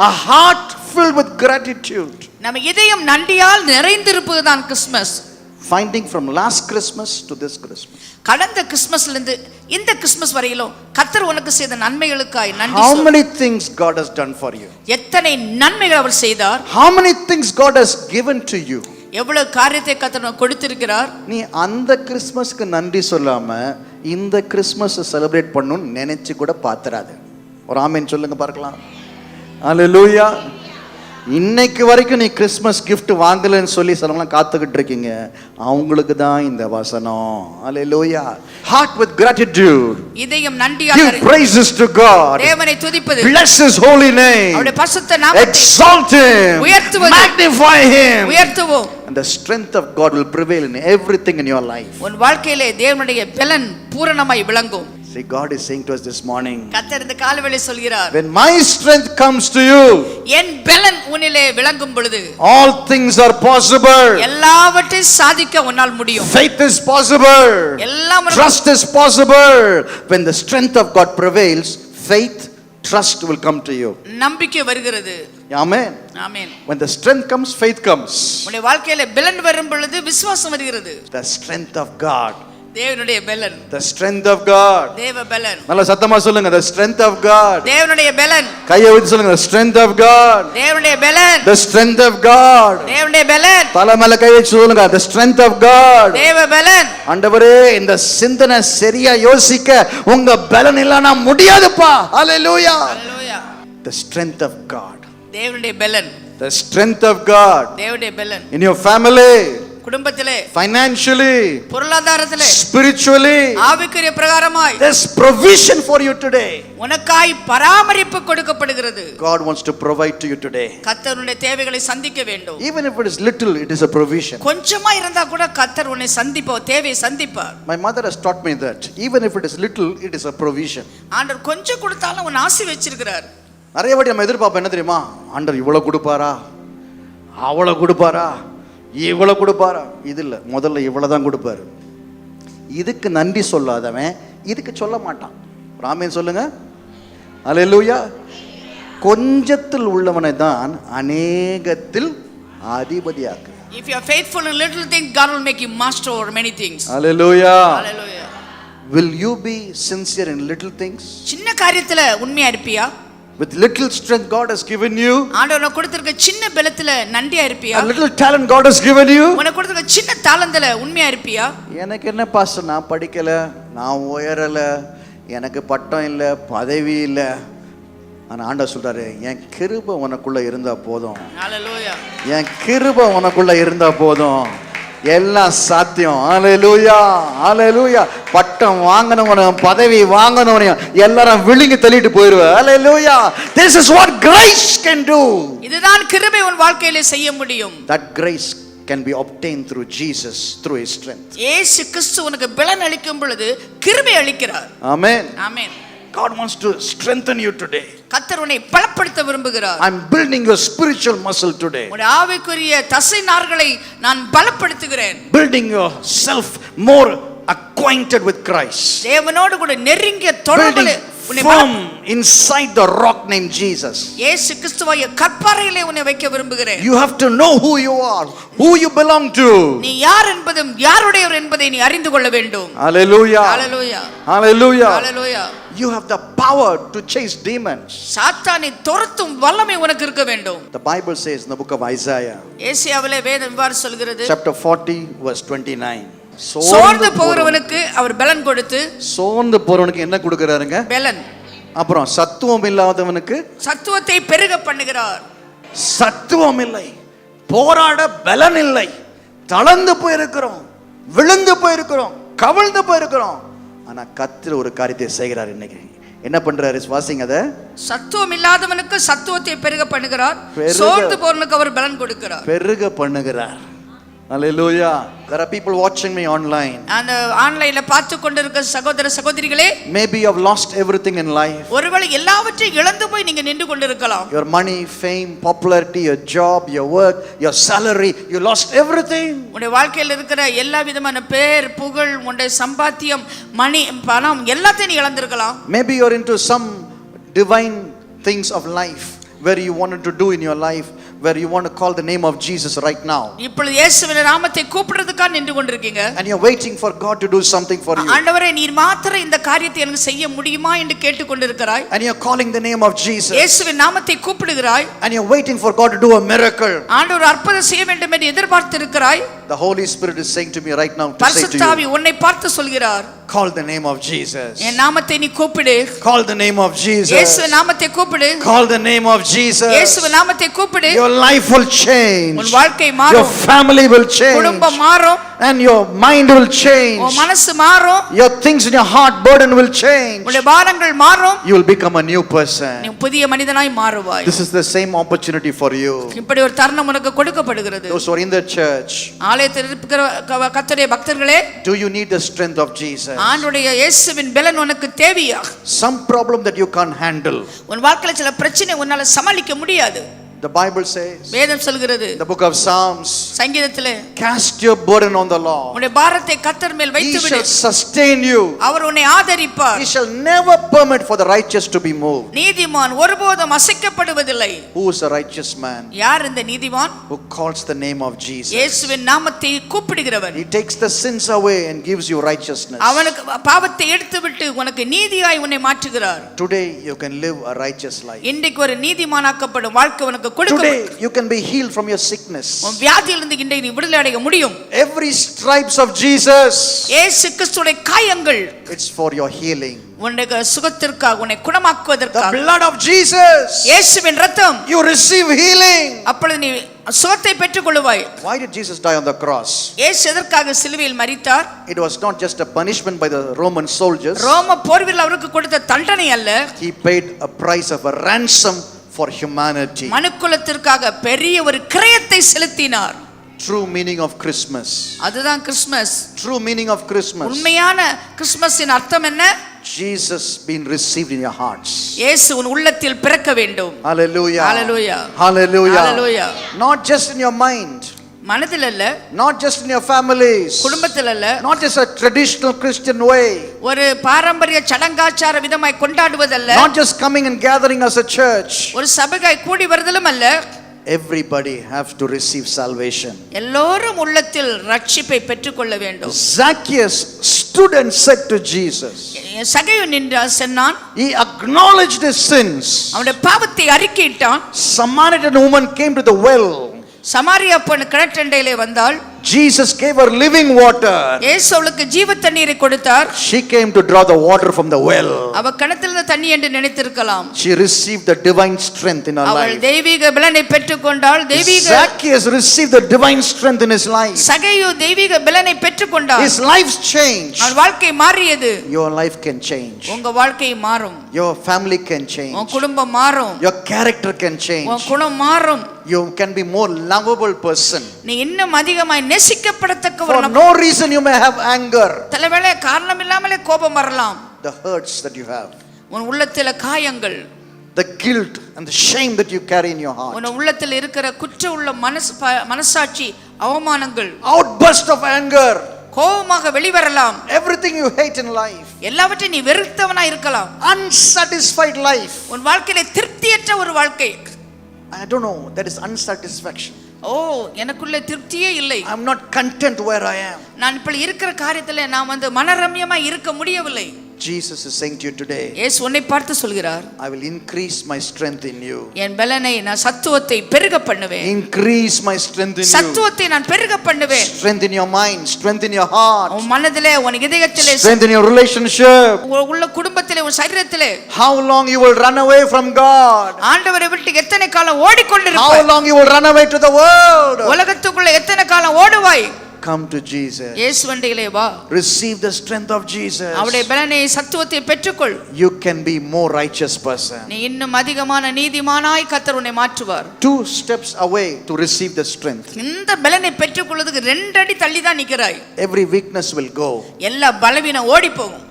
Speaker 2: a heart filled with gratitude.
Speaker 3: நம்ம இதயம் நன்றியால் நிறைந்திருப்பதுதான் Christmas.
Speaker 2: finding from last Christmas to this Christmas.
Speaker 3: கடந்த கிறிஸ்மஸ்ல இருந்து இந்த கிறிஸ்மஸ் வரையிலும் கர்த்தர் உனக்கு செய்த நன்மைகளுக்காய் நன்றி
Speaker 2: how
Speaker 3: சொல்.
Speaker 2: many things God has done for you?
Speaker 3: எத்தனை நன்மைகள் அவர் செய்தார்.
Speaker 2: how many things God has given to you?
Speaker 3: எவ்வளவு காரியத்தை கர்த்தர் உனக்கு கொடுத்திருக்கிறார்.
Speaker 2: நீ அந்த கிறிஸ்மஸ்க்கு நன்றி சொல்லாம இந்த கிறிஸ்மஸ் செலிப்ரேட் பண்ணனும் நினைச்சு கூட பாத்துறாத. ஒரு ஆமென் சொல்லுங்க பார்க்கலாம். ஹalleluya. இன்னைக்கு வரைக்கும் நீ கிறிஸ்மஸ் gift வாங்கலன்னு சொல்லி சிலவங்க காத்துக்கிட்டு இருக்கீங்க, அவங்களுக்கு தான் இந்த வசனம். ஹalleluya. Heart with gratitude.
Speaker 3: இதயம் நன்றியால்
Speaker 2: Give praises to God.
Speaker 3: தேவனை துதிப்பது.
Speaker 2: Bless his holy name.
Speaker 3: அவருடைய பரிசுத்த நாமத்தை
Speaker 2: Exalt him.
Speaker 3: உயர்த்துவது.
Speaker 2: Magnify him.
Speaker 3: உயர்த்துவோம்.
Speaker 2: And the strength of God will prevail in everything in your life.
Speaker 3: உன் வாழ்க்கையிலே தேவனுடைய பலன் பூரணமாய் விளங்கும்.
Speaker 2: See, God is saying to us this morning,
Speaker 3: கர்த்தர் இந்த காலவேளை சொல்கிறார்,
Speaker 2: when my strength comes to you,
Speaker 3: என் பலன் உன்னிலே விளங்கும் பொழுது
Speaker 2: all things are possible.
Speaker 3: எல்லாவற்றையும் சாதிக்க உன்னால் முடியும்.
Speaker 2: Faith is possible.
Speaker 3: எல்லாம்
Speaker 2: Trust is possible. When the strength of God prevails, faith, trust will come to you.
Speaker 3: நம்பிக்கை வருகிறது.
Speaker 2: Amen.
Speaker 3: Amen.
Speaker 2: When the strength comes, faith comes.
Speaker 3: உன்னுடைய வாழ்க்கையிலே பலன் வரும் பொழுது விசுவாசம் வருகிறது.
Speaker 2: The strength of God.
Speaker 3: தேவனுடைய பலன்.
Speaker 2: The strength of God.
Speaker 3: தேவ பலன்.
Speaker 2: நல்ல சத்தமா சொல்லுங்க, the strength of God.
Speaker 3: தேவனுடைய பலன்.
Speaker 2: கையை ஊதி சொல்லுங்க, the strength of God.
Speaker 3: தேவனுடைய பலன்.
Speaker 2: The strength of God.
Speaker 3: தேவனுடைய பலன்.
Speaker 2: தலை மேல கை வச்சு சொல்லுங்க, the strength of God.
Speaker 3: தேவ பலன்.
Speaker 2: ஆண்டவரே, இந்த சிந்தனை சரியா யோசிக்க உங்க பலன் இல்லனா முடியாதுப்பா. Hallelujah.
Speaker 3: Hallelujah.
Speaker 2: The strength of God.
Speaker 3: தேவனுடைய பலன்.
Speaker 2: The strength of God.
Speaker 3: தேவனுடைய பலன்.
Speaker 2: In your family,
Speaker 3: குடும்பத்திலே,
Speaker 2: financially,
Speaker 3: பொருளாதாரத்திலே,
Speaker 2: spiritually,
Speaker 3: ஆவிக்குரிய பிரகாரமாய்
Speaker 2: there's provision for you today.
Speaker 3: உனக்காய் பராமரிப்பு கொடுக்கப்படுகிறது.
Speaker 2: God wants to provide to you today.
Speaker 3: கர்த்தருடைய தேவைகளை சந்திக்க வேண்டும்.
Speaker 2: Even if it is little, it is a provision.
Speaker 3: கொஞ்சமா இருந்தா கூட கர்த்தர் உன்னை சந்திப்பார், தேவையை சந்திப்பார்.
Speaker 2: My mother has taught me that even if it is little, it is a provision.
Speaker 3: ஆண்டவர் கொஞ்சம் கொடுத்தாலும் உன் ஆசை வச்சிருக்கிறார்.
Speaker 2: நிறைய வாட்டி நம்ம எதிர்பார்ப்போம், என்ன தெரியுமா, ஆண்டவர் இவ்வளவு கொடுப்பாரா, அவ்வளவு கொடுப்பாரா, இவ்வளவு கொடுப்பாரா. இது இல்லை, முதல்ல இவ்வளவுதான் கொடுப்பாரு. இதுக்கு நன்றி சொல்லாதவன் இதுக்கு சொல்ல மாட்டான். ராமேன் சொல்லுங்க, அல்லேலூயா. கொஞ்சத்தில் உள்ளவனை தான் அநேகத்தில் அதிபதியாக்கு.
Speaker 3: If you are faithful in little things, God will make you master over many things.
Speaker 2: Hallelujah.
Speaker 3: Hallelujah.
Speaker 2: Will you be sincere in little things?
Speaker 3: சின்ன காரியத்துல உண்மையா இருப்பியா?
Speaker 2: With little strength God has given you,
Speaker 3: ஆண்டவர் உனக்கு கொடுத்திருக்க சின்ன பலத்துல நன்றியா இருப்பியா?
Speaker 2: a little talent God has given you,
Speaker 3: உனக்கு கொடுத்திருக்க சின்ன தாளந்துல உண்மையா இருப்பியா?
Speaker 2: எனக்கு என்ன பாஸ்டர், நான் படிக்கல, நான் உயரல, எனக்கு பட்டம் இல்லை, பதவி இல்லை. ஆனால் ஆண்டவர் சொல்றாரு, என் கிருபை உனக்குள்ள இருந்தா போதும்.
Speaker 3: ஹalleluya.
Speaker 2: என் கிருபை உனக்குள்ள இருந்தா போதும், எல்லாம் சாத்தியம். ஹalleluya, ஹalleluya. பட்டம் வாங்கனவனையும் பதவி வாங்கனவனையும் எல்லாரும் விழுங்கி தள்ளிட்டு போயிடுவ. ஹalleluya. This is what grace can do.
Speaker 3: இதுதான் கிருபை உன் வாழ்க்கையிலே செய்ய முடியும்.
Speaker 2: That grace can be obtained through Jesus, through his strength.
Speaker 3: இயேசு கிறிஸ்து உனக்கு பலன் அளிக்கும் பொழுது கிருபை அளிக்கிறார்.
Speaker 2: Amen.
Speaker 3: Amen.
Speaker 2: God wants to strengthen you today.
Speaker 3: கர்த்தர் உன்னை பலப்படுத்த விரும்புகிறார்.
Speaker 2: I'm building your spiritual muscle today.
Speaker 3: உன்னுடைய ஆவிக்குரிய தசை நார்களை நான் பலப்படுத்துகிறேன்.
Speaker 2: Building yourself more acquainted with Christ.
Speaker 3: தேவனோடு கூட நெருங்கிய தொடர்பில்
Speaker 2: Building
Speaker 3: உன்னை
Speaker 2: firm inside the rock named Jesus.
Speaker 3: இயேசு கிறிஸ்துவாகிய கற்பாறையிலே உன்னை வைக்க விரும்புகிறேன்.
Speaker 2: You have to know who you are, who you belong to.
Speaker 3: நீ யார் என்பதும் யாருடையவர் என்பதை நீ அறிந்து கொள்ள வேண்டும்.
Speaker 2: Hallelujah.
Speaker 3: Hallelujah.
Speaker 2: Hallelujah.
Speaker 3: Hallelujah.
Speaker 2: You have the power to chase demons.
Speaker 3: சாத்தானை துரத்தும் வல்லமை உனக்கு இருக்க வேண்டும்.
Speaker 2: The Bible says in the book of Isaiah,
Speaker 3: ஏசாயாவிலே வேதம் இவ்வாறு சொல்கிறது,
Speaker 2: chapter 40 verse 29.
Speaker 3: சோர்ந்து போகிறவனுக்கு அவர் பலன் கொடுத்து,
Speaker 2: சோர்ந்து போறவனுக்கு என்ன கொடுக்கறாருங்க?
Speaker 3: பலன்.
Speaker 2: அப்புறம் சத்துவம் இல்லாதவனுக்கு
Speaker 3: சத்துவத்தை பெருக பண்ணுகிறார்.
Speaker 2: சத்துவம் இல்லை, போராட பலன் இல்லை, தளர்ந்து போயிருக்கிறோம், விழுந்து போயிருக்கிறோம், கவிழ்ந்து போயிருக்கிறோம். ஆனா கர்த்தர் ஒரு காரியத்தை செய்கிறார். இன்னைக்கு என்ன பண்றாரு? வாசிங்க அத.
Speaker 3: சத்துவம் இல்லாதவனுக்கு சத்துவத்தை பெருக பண்ணுகிறார், சோர்ந்து போறவனுக்கு அவர் பலன் கொடுக்கிறார்.
Speaker 2: பெருக பண்ணுகிறார். Hallelujah. There are people watching me online.
Speaker 3: அந்த ஆன்லைன்ல பார்த்து கொண்டிருக்கிற சகோதர சகோதரிகளே,
Speaker 2: Maybe you have lost everything in life.
Speaker 3: ஒருவேளை எல்லாவற்றையும் இழந்து போய் நீங்க நின்று கொண்டிருக்கலாம்.
Speaker 2: Your money, fame, popularity, your job, your work, your salary, you lost everything.
Speaker 3: உங்களுடைய வாழ்க்கையில் இருக்கிற எல்லா விதமான பேர், புகழ், உங்களுடைய சம்பாத்தியம், மணி, பணம் எல்லாத்தையும் நீ இழந்திருக்கலாம்.
Speaker 2: Maybe you're into some divine things of life where you wanted to do in your life, where you want to call the name of Jesus right now.
Speaker 3: இப்பொழுது இயேசுவின் நாமத்தை கூப்பிடுறதுக்காக நின்று கொண்டிருக்கீங்க.
Speaker 2: And you're waiting for God to do something for you.
Speaker 3: ஆண்டவரே, நீர் மாத்திரம் இந்த காரியத்தை எனக்கு செய்ய முடியுமா என்று கேட்டுக்கொண்டிருக்கிறாய்.
Speaker 2: And you're calling the name of Jesus.
Speaker 3: இயேசுவின் நாமத்தை கூப்பிடுகிறாய்.
Speaker 2: And you're waiting for God to do a miracle.
Speaker 3: ஆண்டவர் அற்புதம் செய்ய வேண்டும் என்று எதிர்பார்த்திருக்கிறாய்.
Speaker 2: The Holy Spirit is saying to me right now to say to
Speaker 3: பரிசுத்த ஆவி
Speaker 2: you,
Speaker 3: உன்னை பார்த்து சொல்கிறார்,
Speaker 2: Call the name of Jesus.
Speaker 3: என் நாமத்தை நீ கூப்பிடு.
Speaker 2: Call the name of Jesus.
Speaker 3: இயேசு நாமத்தை கூப்பிடு.
Speaker 2: Call the name of Jesus.
Speaker 3: இயேசு நாமத்தை கூப்பிடு.
Speaker 2: Your life will change.
Speaker 3: உன் வாழ்க்கை
Speaker 2: Your
Speaker 3: மாறும்.
Speaker 2: family will change.
Speaker 3: குடும்பம் மாறும்.
Speaker 2: And your mind will change.
Speaker 3: உன் மனசு மாறும்.
Speaker 2: Your things in your heart burden will change.
Speaker 3: உன்னுடைய பாரங்கள் மாறும்.
Speaker 2: You will become a new person.
Speaker 3: நீ புதிய மனிதனாய் மாறுவாய்.
Speaker 2: This is the same opportunity for you.
Speaker 3: இப்படி ஒரு தருணம் உனக்கு கொடுக்கப்படுகிறது.
Speaker 2: Those who are in the church,
Speaker 3: ஆலயத்தில் இருக்கிற கர்த்தருடைய பக்தர்களே,
Speaker 2: do you need the strength of Jesus?
Speaker 3: ஆண்டவருடைய இயேசுவின் பலன் உனக்கு தேவையா?
Speaker 2: Some problem that you can't handle.
Speaker 3: உன் வாழ்க்கையில சில பிரச்சனை உன்னால சமாளிக்க முடியாது.
Speaker 2: The Bible says,
Speaker 3: வேதம் சொல்கிறது,
Speaker 2: the book of Psalms,
Speaker 3: சங்கீதத்திலே,
Speaker 2: cast your burden on the Lord.
Speaker 3: உன்னுடைய பாரத்தை கர்த்தர் மேல் வைத்து
Speaker 2: He
Speaker 3: விடு.
Speaker 2: shall sustain you.
Speaker 3: அவர் உன்னை ஆதரிப்பார்.
Speaker 2: He shall never permit for the righteous to be moved.
Speaker 3: நீதிமான் ஒருபோதும் அசைக்கப்படுவதில்லை.
Speaker 2: Who is a righteous man?
Speaker 3: யார் இந்த நீதிமான்?
Speaker 2: Who calls the name of Jesus.
Speaker 3: இயேசுவின் நாமத்தை கூப்பிடுகிறவன்.
Speaker 2: He takes the sins away and gives you righteousness.
Speaker 3: அவனுக்கு பாவத்தை எடுத்துவிட்டு உனக்கு நீதியாய் உன்னை மாற்றுகிறார்.
Speaker 2: Today you can live a righteous life.
Speaker 3: இன்றைக்கு ஒரு நீதிமானாக்கப்படும் வாழ்க்கை உனக்கு
Speaker 2: Today
Speaker 3: கொடுக்கப்படும்.
Speaker 2: you can be healed from your sickness.
Speaker 3: உன் வியாதியிலிருந்து இன்றைக்கு நீ விடுதலை அடைய முடியும்.
Speaker 2: Every stripes of Jesus,
Speaker 3: இயேசு கிறிஸ்துவின் காயங்கள்
Speaker 2: it's for your healing.
Speaker 3: உன்னுடைய சுகத்திற்காக, உன்னை
Speaker 2: The
Speaker 3: குணமாக்குவதற்காக.
Speaker 2: blood of Jesus,
Speaker 3: இயேசுவின் இரத்தம்,
Speaker 2: you receive healing.
Speaker 3: அப்பொழுது நீ சுகத்தை பெற்றுக்கொள்வாய்.
Speaker 2: Why did Jesus die on the cross?
Speaker 3: இயேசு எதற்காக சிலுவையில் மரித்தார்?
Speaker 2: It was not just a punishment by the Roman soldiers.
Speaker 3: ரோம போர்வில் அவருக்கு கொடுத்த தண்டனை அல்ல.
Speaker 2: He paid a price of a ransom for humanity.
Speaker 3: மனுக்குலத்திற்காக பெரிய ஒரு கிரயத்தை செலுத்தினார்.
Speaker 2: True meaning of Christmas.
Speaker 3: அதுதான் Christmas.
Speaker 2: True meaning of Christmas.
Speaker 3: உண்மையான கிறிஸ்மஸின் அர்த்தம் என்ன?
Speaker 2: Jesus being received in your hearts.
Speaker 3: இயேசு உன் உள்ளத்தில் பிறக்க வேண்டும்.
Speaker 2: Hallelujah.
Speaker 3: Hallelujah.
Speaker 2: Hallelujah.
Speaker 3: Hallelujah.
Speaker 2: Not just in your mind.
Speaker 3: மனதில் அல்ல.
Speaker 2: Not just in your families.
Speaker 3: குடும்பத்தில் அல்ல.
Speaker 2: Not just a traditional Christian way.
Speaker 3: ஒரு பாரம்பரிய சடங்காச்சார விதமாய் கொண்டாடுவதல்ல.
Speaker 2: Not just coming and gathering as a church.
Speaker 3: ஒரு சபையாய் கூடி வருதலும் அல்ல.
Speaker 2: Everybody have to receive salvation.
Speaker 3: எல்லோரும் உள்ளத்தில் ரட்சிப்பை பெற்றுக்கொள்ள வேண்டும்.
Speaker 2: Zacchaeus stood and said to Jesus.
Speaker 3: சகையு நின்று சொன்னான்.
Speaker 2: He acknowledged his sins.
Speaker 3: அவனுடைய பாவத்தை அறிக்கையிட்டான்.
Speaker 2: Samaritan woman came to the well.
Speaker 3: Samariya பெண் கிணற்றண்டையிலே வந்தாள்.
Speaker 2: Jesus gave her living water.
Speaker 3: இயேசு அவளுக்கு ஜீவ தண்ணீரை கொடுத்தார்.
Speaker 2: She came to draw the water from the well.
Speaker 3: அவ கிணற்றிலிருந்து தண்ணி என்று நினைத்திருக்கலாம்.
Speaker 2: She received the divine strength in her life.
Speaker 3: அவள் தெய்வீக பலனை பெற்றுக்கொண்டாள். தெய்வீக
Speaker 2: Zacchaeus received the divine strength in his life.
Speaker 3: சகையு தெய்வீக பலனை பெற்றுக்கொண்டாள்.
Speaker 2: His life's changed.
Speaker 3: அவள் வாழ்க்கை மாறியது.
Speaker 2: Your life can change.
Speaker 3: உங்க வாழ்க்கை மாறும்.
Speaker 2: Your family can change.
Speaker 3: உன் குடும்பம் மாறும்.
Speaker 2: Your character can change.
Speaker 3: உன் குணம் மாறும்.
Speaker 2: You can be more lovable person.
Speaker 3: நீ இன்னும் அதிகமாய் நேசிக்கப்படத்தக்க
Speaker 2: For
Speaker 3: ஒரு
Speaker 2: no reason you may have anger.
Speaker 3: தலைவேளை காரணம் இல்லாமலே கோபம் வரலாம்.
Speaker 2: The hurts that you have.
Speaker 3: உன் உள்ளத்தில காயங்கள்,
Speaker 2: The guilt and the shame that you carry in your heart.
Speaker 3: உன் உள்ளத்தில் இருக்கிற குற்ற உள்ள மனசாட்சி, அவமானங்கள்,
Speaker 2: Outburst of anger.
Speaker 3: கோபமாக வெளிவரலாம்.
Speaker 2: Everything you hate in life.
Speaker 3: எல்லாவற்றையும் நீ வெறுத்தவனா இருக்கலாம்.
Speaker 2: Unsatisfied life.
Speaker 3: உன் வாழ்க்கையில திருப்தியற்ற ஒரு வாழ்க்கை.
Speaker 2: I don't know, that is unsatisfaction.
Speaker 3: ஓ, எனக்குள்ள திருப்தியே இல்லை.
Speaker 2: I'm not content where I am.
Speaker 3: நான் இப்ப இருக்கிற காரியத்துல நான் மனரம்யமா இருக்க முடியவில்லை.
Speaker 2: Jesus is saying to you today,
Speaker 3: இயேசு உன்னை பார்த்து சொல்கிறார்,
Speaker 2: I will increase my strength in you.
Speaker 3: என் பலனை நான் சத்துவத்தை பெருக பண்ணுவேன்.
Speaker 2: Increase my strength in you.
Speaker 3: சத்துவத்தை நான் பெருக பண்ணுவேன்.
Speaker 2: Strength in your mind, strength in your heart,
Speaker 3: உன் மனதிலே, உன் இதயத்திலே,
Speaker 2: strength in your relationship.
Speaker 3: உள்ள குடும்பத்திலே, உன் சரீரத்திலே.
Speaker 2: How long you will run away from God?
Speaker 3: ஆண்டவரை விட்டு எத்தனை காலம் ஓடிக்கொண்டிருப்பாய்?
Speaker 2: How long you will run away to the world?
Speaker 3: உலகத்துக்குள்ள எத்தனை காலம் ஓடுவாய்?
Speaker 2: Come to Jesus.
Speaker 3: இயேசுவண்டையிலே வா.
Speaker 2: Receive the strength of Jesus.
Speaker 3: அவருடைய பலனை, சத்துவத்தை பெற்றுக்கொள்.
Speaker 2: You can be more righteous person.
Speaker 3: நீ இன்னும் அதிகமான நீதிமானாய் கர்த்தர் உன்னை மாற்றுவார்.
Speaker 2: 2 steps away to receive the strength.
Speaker 3: இந்த பலனை பெற்றுக்கொள்வதற்கு 2 அடி தள்ளி தான் நிற்கிறாய்.
Speaker 2: Every weakness will go.
Speaker 3: எல்லா பலவீனம் ஓடி போகும்.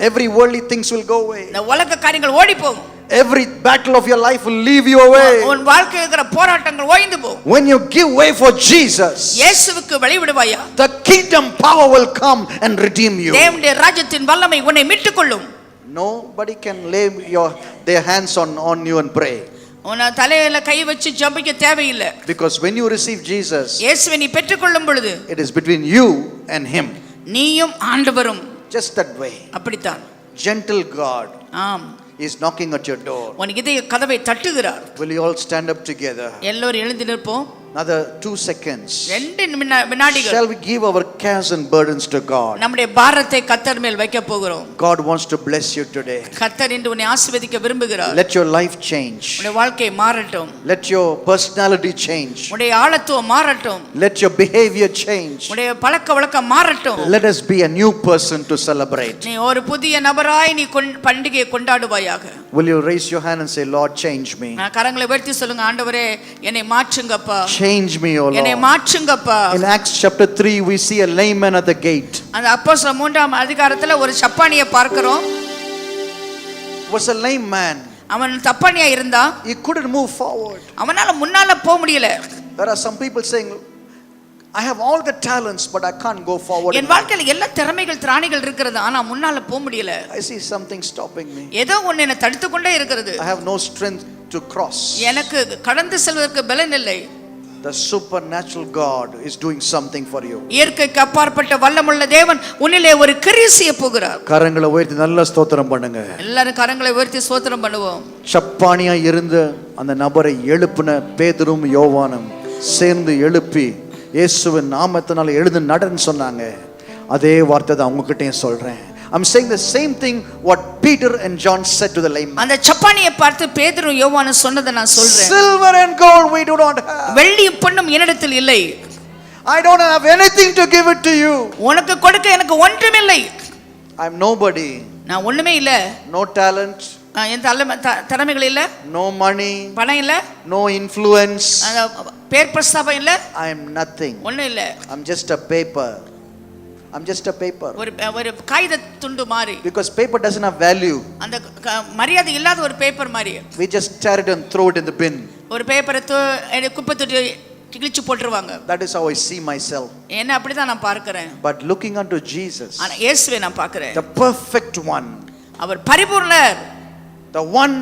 Speaker 2: Every worldly things will go away.
Speaker 3: இந்த உலக காரியங்கள் ஓடி போகும்.
Speaker 2: Every battle of your life will leave you away.
Speaker 3: உன் வாழ்க்கையில் இருக்கிற போராட்டங்கள் ஓய்ந்து போகும்.
Speaker 2: When you give way for Jesus,
Speaker 3: இயேசுவுக்கு வழிவிடுவாயா,
Speaker 2: the kingdom power will come and redeem you.
Speaker 3: தேவனுடைய ராஜ்யத்தின் வல்லமை உன்னை மீட்டுக்கொள்ளும்.
Speaker 2: Nobody can lay their hands on you and pray.
Speaker 3: உன்னை தலையில கை வச்சு ஜெபிக்க தேவையில்லை.
Speaker 2: Because when you receive Jesus,
Speaker 3: இயேசுவை நீ பெற்றுக்கொள்ளும் பொழுது
Speaker 2: it is between you and him.
Speaker 3: நீயும் ஆண்டவரும்.
Speaker 2: Just that way.
Speaker 3: அப்படித்தான்.
Speaker 2: Gentle God
Speaker 3: ஆம்.
Speaker 2: is knocking at your door.
Speaker 3: உன் இதய கதவை தட்டுகிறார்.
Speaker 2: Will you all stand up together?
Speaker 3: எல்லோரும் எழுந்து நிற்போம்.
Speaker 2: Another 2 seconds.
Speaker 3: 2 வினாடிகள்.
Speaker 2: Shall we give our cares and burdens to God?
Speaker 3: நம்முடைய பாரத்தை கர்த்தர் மேல் வைக்க போகிறோம்.
Speaker 2: God wants to bless you today.
Speaker 3: கர்த்தர் இன்று உன்னை ஆசீர்வதிக்க விரும்புகிறார்.
Speaker 2: Let your life change.
Speaker 3: உன்னுடைய வாழ்க்கை மாறட்டும்.
Speaker 2: Let your personality change.
Speaker 3: உன்னுடைய ஆளத்துவம் மாறட்டும்.
Speaker 2: Let your behavior change.
Speaker 3: உன்னுடைய பழக்கவழக்கம் மாறட்டும்.
Speaker 2: Let us be a new person to celebrate.
Speaker 3: நீ ஒரு புதிய நபராய் நீ பண்டிகையை கொண்டாடுவாயாக.
Speaker 2: Will you raise your hand and say, Lord, change me?
Speaker 3: கரங்களை உயர்த்தி சொல்லுங்க, ஆண்டவரே என்னை மாற்றுங்கப்பா.
Speaker 2: Change me, O Lord.
Speaker 3: என்னை மாற்றுங்கப்பா.
Speaker 2: In Acts chapter 3 we see a lame man at the gate.
Speaker 3: அந்த அப்போஸ்தலர் 3ஆம் அதிகாரத்துல ஒரு சப்பானியை பார்க்கிறோம்.
Speaker 2: Was a lame man.
Speaker 3: அவன் தப்பானியா இருந்தான்.
Speaker 2: He couldn't move forward.
Speaker 3: அவனால முன்னால போக முடியல.
Speaker 2: There are some people saying, I have all the talents but I can't go forward.
Speaker 3: என் வாழ்க்கையில எல்லா திறமைகள் திராணிகள் இருக்கிறது, ஆனா முன்னால போக முடியல.
Speaker 2: I see something stopping me.
Speaker 3: ஏதோ ஒன்னு என்னை தடுத்து கொண்டே இருக்கிறது.
Speaker 2: I have no strength to cross.
Speaker 3: எனக்கு கடந்து செல்வதற்கு பலன் இல்லை.
Speaker 2: The supernatural God is doing something for you.
Speaker 3: இயற்கைக்கு அப்பாற்பட்ட வல்லமுள்ள தேவன் உன்னிலே ஒரு கிரியை செய்ய போகிறார்.
Speaker 2: கரங்களை உயர்த்தி நல்ல ஸ்தோத்திரம் பண்ணுங்க.
Speaker 3: எல்லாரும் கரங்களை உயர்த்தி ஸ்தோத்திரம் பண்ணுவோம்.
Speaker 2: சப்பானியா இருந்த அந்த நபரை எழுப்பின பேதுரும் யோவானும் சேர்ந்து எழுப்பி இயேசுவின் நாமத்தினால எழுந்து நடன்னு சொன்னாங்க. அதே வார்த்தை தான் உங்ககிட்டயும் சொல்றேன். I'm saying the same thing what Peter and John said to the lame man.
Speaker 3: அந்த சப்பானியை பார்த்து பேதுரு யோவான் சொன்னதை நான் சொல்றேன்.
Speaker 2: Silver and gold we do not have.
Speaker 3: வெள்ளியும் பொன்னும் என்னிடத்தில் இல்லை.
Speaker 2: I don't have anything to give it to you.
Speaker 3: உனக்கு கொடுக்க எனக்கு ஒன்றுமில்லை.
Speaker 2: I'm nobody.
Speaker 3: நான் ஒண்ணுமே இல்ல.
Speaker 2: No talent.
Speaker 3: என் திறமைகள் இல்ல.
Speaker 2: No money.
Speaker 3: பணம் இல்ல.
Speaker 2: No influence.
Speaker 3: பேர் பிரஸ்தாபம் இல்ல.
Speaker 2: I am nothing.
Speaker 3: ஒண்ணும் இல்ல.
Speaker 2: I'm just a paper. I'm just a paper.
Speaker 3: ஒரு காகித துண்டு மாதிரி.
Speaker 2: Because paper doesn't have value.
Speaker 3: அந்த மரியாதை இல்லாத ஒரு பேப்பர் மாதிரி.
Speaker 2: We just tear it and throw it in the bin.
Speaker 3: ஒரு பேப்பரை குப்பை தொட்டி கிழிச்சு போட்டுருவாங்க.
Speaker 2: That is how I see myself.
Speaker 3: என்ன அப்படிதான் நான் பார்க்கிறேன்.
Speaker 2: But looking unto Jesus,
Speaker 3: ஆனா இயேசுவை நான் பார்க்கிறேன்.
Speaker 2: the perfect one,
Speaker 3: our பரிபூர்ணர்,
Speaker 2: the one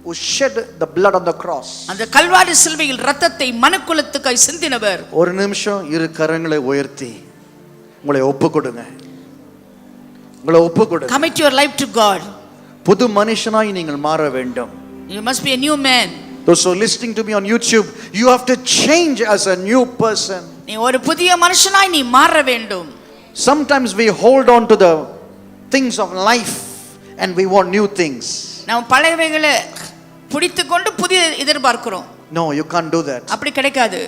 Speaker 2: who shed the blood on the cross.
Speaker 3: அந்த கல்வாரி சிலுவையில் இரத்தத்தை மனுக்குலத்துக்காய் சிந்தினவர்.
Speaker 2: ஒரு நிமிஷம் இரு கரங்களை உயர்த்தி உங்களை ஒப்புக்கொடுங்க. உங்களை ஒப்புக்கொடுங்க.
Speaker 3: Commit your life to God.
Speaker 2: புது மனுஷனாய் நீங்கள் மாற வேண்டும்.
Speaker 3: You must be a new man.
Speaker 2: Those who are listening to me on YouTube, you have to change as a new person.
Speaker 3: நீ ஒரு புதிய மனுஷனாய் நீ மாற வேண்டும்.
Speaker 2: Sometimes we hold on to the things of life and we want new things.
Speaker 3: நாம் பழையவைகளை பிடித்துக்கொண்டு புதிய எதிர்பார்க்கிறோம்.
Speaker 2: No, you can't do that.
Speaker 3: அப்படி கிடைக்காது.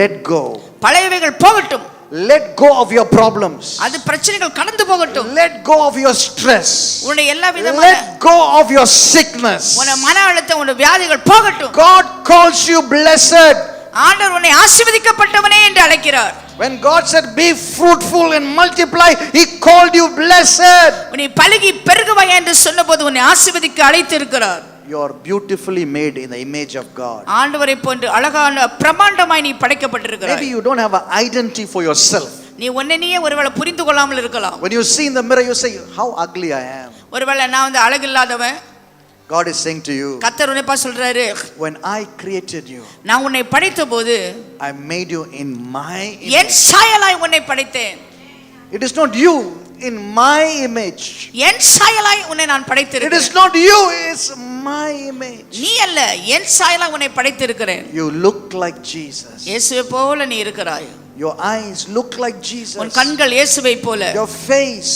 Speaker 2: Let go.
Speaker 3: பழையவைகள் போகட்டும்.
Speaker 2: Let go of your problems.
Speaker 3: அது பிரச்சனைகள் கடந்து போகட்டும்.
Speaker 2: Let go of your stress.
Speaker 3: உன்னுடைய எல்லா விதமான
Speaker 2: Let go of your sickness.
Speaker 3: உன்னுடைய மன அழுத்தம், உன்னுடைய வியாதிகள் போகட்டும்.
Speaker 2: God calls you blessed.
Speaker 3: ஆண்டவர் உன்னை ஆசீர்வதிக்கப்பட்டவனே என்று அழைக்கிறார்.
Speaker 2: When God said be fruitful and multiply, he called you blessed.
Speaker 3: உன்னை பலுகி பெருகுவாய் என்று சொன்னபோது உன்னை ஆசீர்வதிக்க அழைத்திருக்கிறார்.
Speaker 2: You are beautifully made in the image of God.
Speaker 3: ஆண்டவரை போன்று அழகான பிரமாண்டமாய் நீ படைக்கப்பட்டிருக்கிறாய்.
Speaker 2: Maybe you don't have an identity for yourself.
Speaker 3: நீ உன்னை நீயே ஒருவேளை புரிந்து கொள்ளாமல் இருக்கலாம்.
Speaker 2: When you see in the mirror you say how ugly I am.
Speaker 3: ஒருவேளை நான் வந்து அழகில்லாதவன்.
Speaker 2: God is saying to you,
Speaker 3: கர்த்தர் உன்னை பார்த்து சொல்றாரு,
Speaker 2: when I created you,
Speaker 3: நான் உன்னை படைத்தபோது
Speaker 2: I made you in my
Speaker 3: N
Speaker 2: image.
Speaker 3: சாயலாய் உன்னை படைத்தேன்.
Speaker 2: It is not you, in my image.
Speaker 3: என் சாயலாய் உன்னை நான்
Speaker 2: It
Speaker 3: படைத்திருக்கிறேன்.
Speaker 2: is not you, it's my image.
Speaker 3: நீ அல்ல, என் சாயலாய் உன்னை படைத்திருக்கிறேன்.
Speaker 2: You look like Jesus.
Speaker 3: இயேசுவை போல நீ இருக்கிறாய்.
Speaker 2: Your eyes look like Jesus.
Speaker 3: உன் கண்கள் இயேசுவை போல.
Speaker 2: Your face,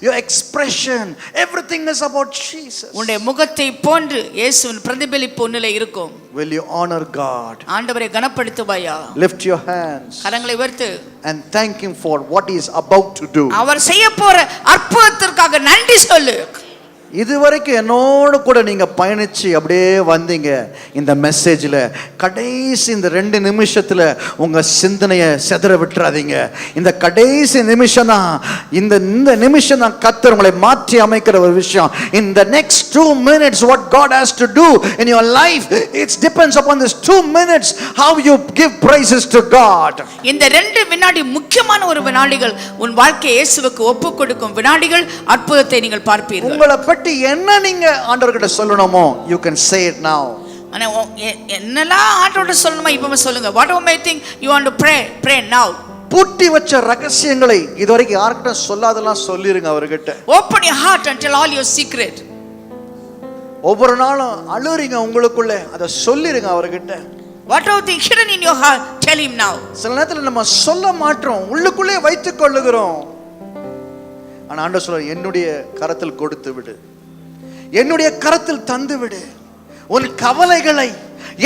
Speaker 2: your expression, everything is about Jesus.
Speaker 3: உன்னுடைய முகத்தை போன்று இயேசுவின் பிரதிபலிப்பு உன்னிலே இருக்கும்.
Speaker 2: Will you honor God?
Speaker 3: ஆண்டவரை கனப்படுத்துவாயா?
Speaker 2: Lift your hands
Speaker 3: கரங்களை உயர்த்து
Speaker 2: and thank him for what he is about to do.
Speaker 3: அவர் செய்ய போற அற்புதத்திற்காக நன்றி சொல்லு.
Speaker 2: இதுவரைக்கும் என்னோடு கூட நீங்க பயணிச்சு அப்படியே வந்தீங்க. இந்த மெசேஜ்ல கடைசி இந்த 2 நிமிஷத்துல உங்க சிந்தனையை செதற விட்டுறாதீங்க. இந்த கடைசி நிமிஷம் தான், இந்த நிமிஷம் தான் கர்த்தர் உங்களை மாற்றி அமைக்கிற ஒரு விஷயம். In the next 2 minutes what God has to do in your life, it depends upon this 2 minutes how you give praises to God.
Speaker 3: இந்த 2 வினாடி முக்கியமான ஒரு வினாடிகள். உன் வாழ்க்கையை இயேசுவுக்கு ஒப்புக் கொடுக்கும் வினாடிகள். அற்புதத்தை நீங்கள் பார்ப்பீர்கள்.
Speaker 2: உங்களை பற்றி என்ன நீங்க ஆண்டவர்கிட்ட சொல்லணுமோ you can say it now.
Speaker 3: ஆனா என்னெல்லாம் ஆண்டவர்கிட்ட சொல்லணுமா இப்பவே சொல்லுங்க. whatever may think you want to pray now.
Speaker 2: பூட்டி வச்ச ரகசியங்களை இதுவரைக்கும் யார்கிட்ட சொல்லாதெல்லாம் சொல்லிருங்க அவர்கிட்ட.
Speaker 3: open your heart and tell all your secret.
Speaker 2: ஒவ்வொரு நாளும் அழுறீங்க உங்களுக்குள்ள, அதை சொல்லிருங்க அவர்கிட்ட.
Speaker 3: Whatever thing hidden in your heart, tell him now.
Speaker 2: சில நேரத்துல நம்ம சொல்ல மாட்டோம், உள்ளுக்குள்ளே வைத்துக் கொள்ளுகிறோம். ஆனா ஆண்டவர் சொல்றார், என்னுடைய கரத்தில் கொடுத்து விடு, என்னுடைய கரத்தில் தந்து விடு, உன் கவலைகளை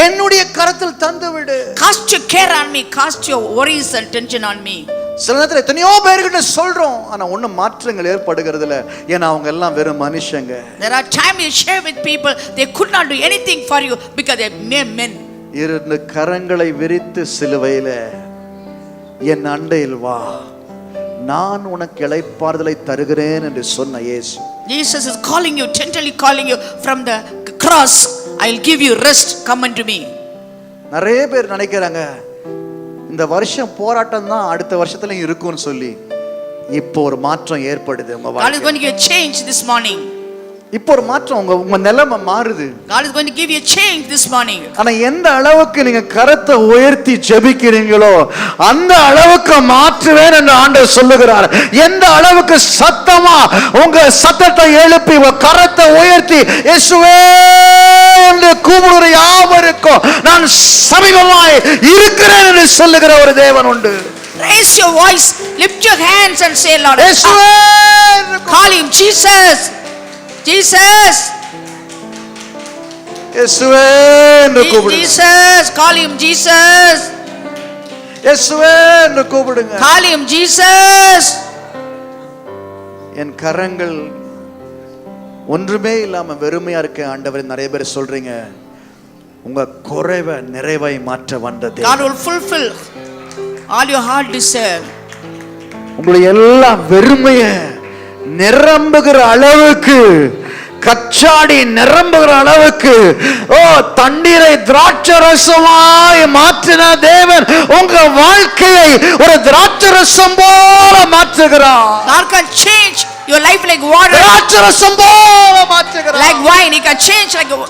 Speaker 2: என்னுடைய கரத்தில் தந்து விடு.
Speaker 3: Cast your care on me, cast your worries and tension on me.
Speaker 2: சில நேரத்துல எத்தனையோ பேர்கிட்ட சொல்றோம், ஆனா ஒண்ணும் மாற்றங்கள் ஏற்படுகிறது இல்ல. ஏன்னா அவங்க எல்லாம் வெறும் மனுஷங்க.
Speaker 3: There are times you share with people, they could not do anything for you because they are mere men.
Speaker 2: இரண்டு கரங்களை விரித்து சிலுவையில என் அண்டையில் வா, நான் உனக்கு இளைப்பாறுதலை தருகிறேன் என்று சொன்ன இயேசு.
Speaker 3: Jesus is calling you, tenderly calling you from the cross. I'll give you rest, come unto me.
Speaker 2: நிறைய பேர் நினைக்கிறாங்க இந்த வருஷம் போராட்டம் தான் அடுத்த வருஷத்துலயும் இருக்கும்னு சொல்லி. இப்போ ஒரு மாற்றம் ஏற்படுது உங்க
Speaker 3: God is going to give a change this morning.
Speaker 2: இப்போ ஒரு மாற்றம், உங்க நிலைமை மாறுது.
Speaker 3: God is going to give you a change this morning.
Speaker 2: ஆனா எந்த அளவுக்கு நீங்க கரத்தை உயர்த்தி ஜெபிக்கிறீங்களோ அந்த அளவுக்கு மாற்றுவேன் என்று ஆண்டவர் சொல்லுகிறார். எந்த அளவுக்கு சத்தமா உங்க சத்தத்தை எழுப்பி உங்க கரத்தை உயர்த்தி இயேசுவே என்று கூப்பிடுற யாவருக்கும் நான் சமீபமாய் இருக்கிறேன் என்று சொல்லுகிற ஒரு தேவன் உண்டு.
Speaker 3: Raise your voice, lift your hands and say, Lord,
Speaker 2: இயேசுவே,
Speaker 3: call him Jesus. Jesus.
Speaker 2: இயேசுவே என்று கூப்பிடுங்க.
Speaker 3: Jesus, call him Jesus.
Speaker 2: இயேசுவே என்று கூப்பிடுங்க.
Speaker 3: Call him Jesus.
Speaker 2: என் கரங்கள் ஒன்றுமே இல்லாம வெறுமையா இருக்க ஆண்டவரே, நிறைய பேர் சொல்றீங்க. உங்க குறைவை நிறைவை மாற்ற வந்ததே.
Speaker 3: God will fulfill all your heart desire.
Speaker 2: உங்களுடைய எல்லா வெறுமைய நிரம்புகிற அளவுக்கு, கச்சாடி நிரம்புகிற அளவுக்கு, தண்ணீரை திராட்சரசமாய் மாற்றின தேவன் உங்க வாழ்க்கையை ஒரு திராட்சரசம் போல மாற்றுகிறார்.
Speaker 3: God can change your life like water.
Speaker 2: திராட்சரசம் போல மாற்றுகிறார்.
Speaker 3: Like wine, he can change like a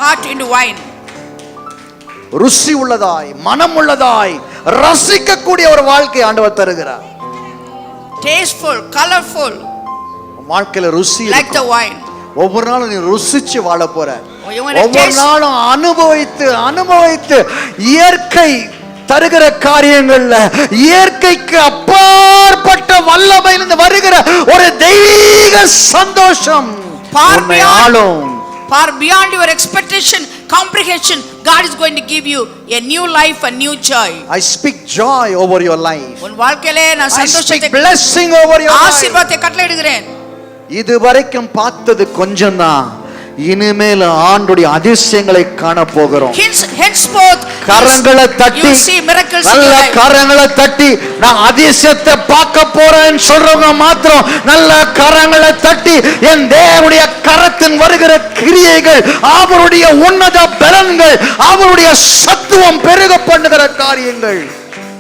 Speaker 3: heart into wine.
Speaker 2: ருசி உள்ளதாய், மனம் உள்ளதாய், ரசிக்கக்கூடிய ஒரு வாழ்க்கை ஆண்டவர் தருகிறார்.
Speaker 3: Tasteful, colorful,
Speaker 2: வாழ்க்கையில ருசி
Speaker 3: like the wine.
Speaker 2: ஒவ்வொரு நாளும் நீ ருசிச்சு வாழ போற.
Speaker 3: You want to
Speaker 2: ஒவ்வொரு
Speaker 3: taste.
Speaker 2: நாளும் அனுபவித்து அனுபவித்து இயற்கை தருகிற காரியங்கள்ல இயற்கைக்கு அப்பாற்பட்ட வல்லமையிலிருந்து வருகிற ஒரு தெய்வீக சந்தோஷம் உன்னை ஆளும்.
Speaker 3: Far beyond your expectation, comprehension, God is going to give you a new life, a new joy.
Speaker 2: I speak joy over your life.
Speaker 3: உன் வாழ்க்கையிலே நான்
Speaker 2: I speak
Speaker 3: சந்தோஷத்தை,
Speaker 2: blessing over your life.
Speaker 3: ஆசீர்வாதத்தை கட்டளையிடுகிறேன்.
Speaker 2: இதுவரைக்கும் பார்த்தது கொஞ்சம் தான், இனிமேல் ஆண்டுடைய அதிசயங்களை காண போகிறோம்.
Speaker 3: Henceforth,
Speaker 2: கரங்களை தட்டி,
Speaker 3: you see miracles in
Speaker 2: நல்ல
Speaker 3: your life.
Speaker 2: கரங்களை தட்டி நான் அதிசயத்தை பார்க்க போறேன்னு சொல்றவங்க மாத்திரம் நல்ல கரங்களை தட்டி, என் தேவனுடைய கரத்தின் வருகிற கிரியைகள், அவருடைய உன்னத பலன்கள், அவருடைய சத்துவம் பெருக பண்ணுகிற காரியங்கள்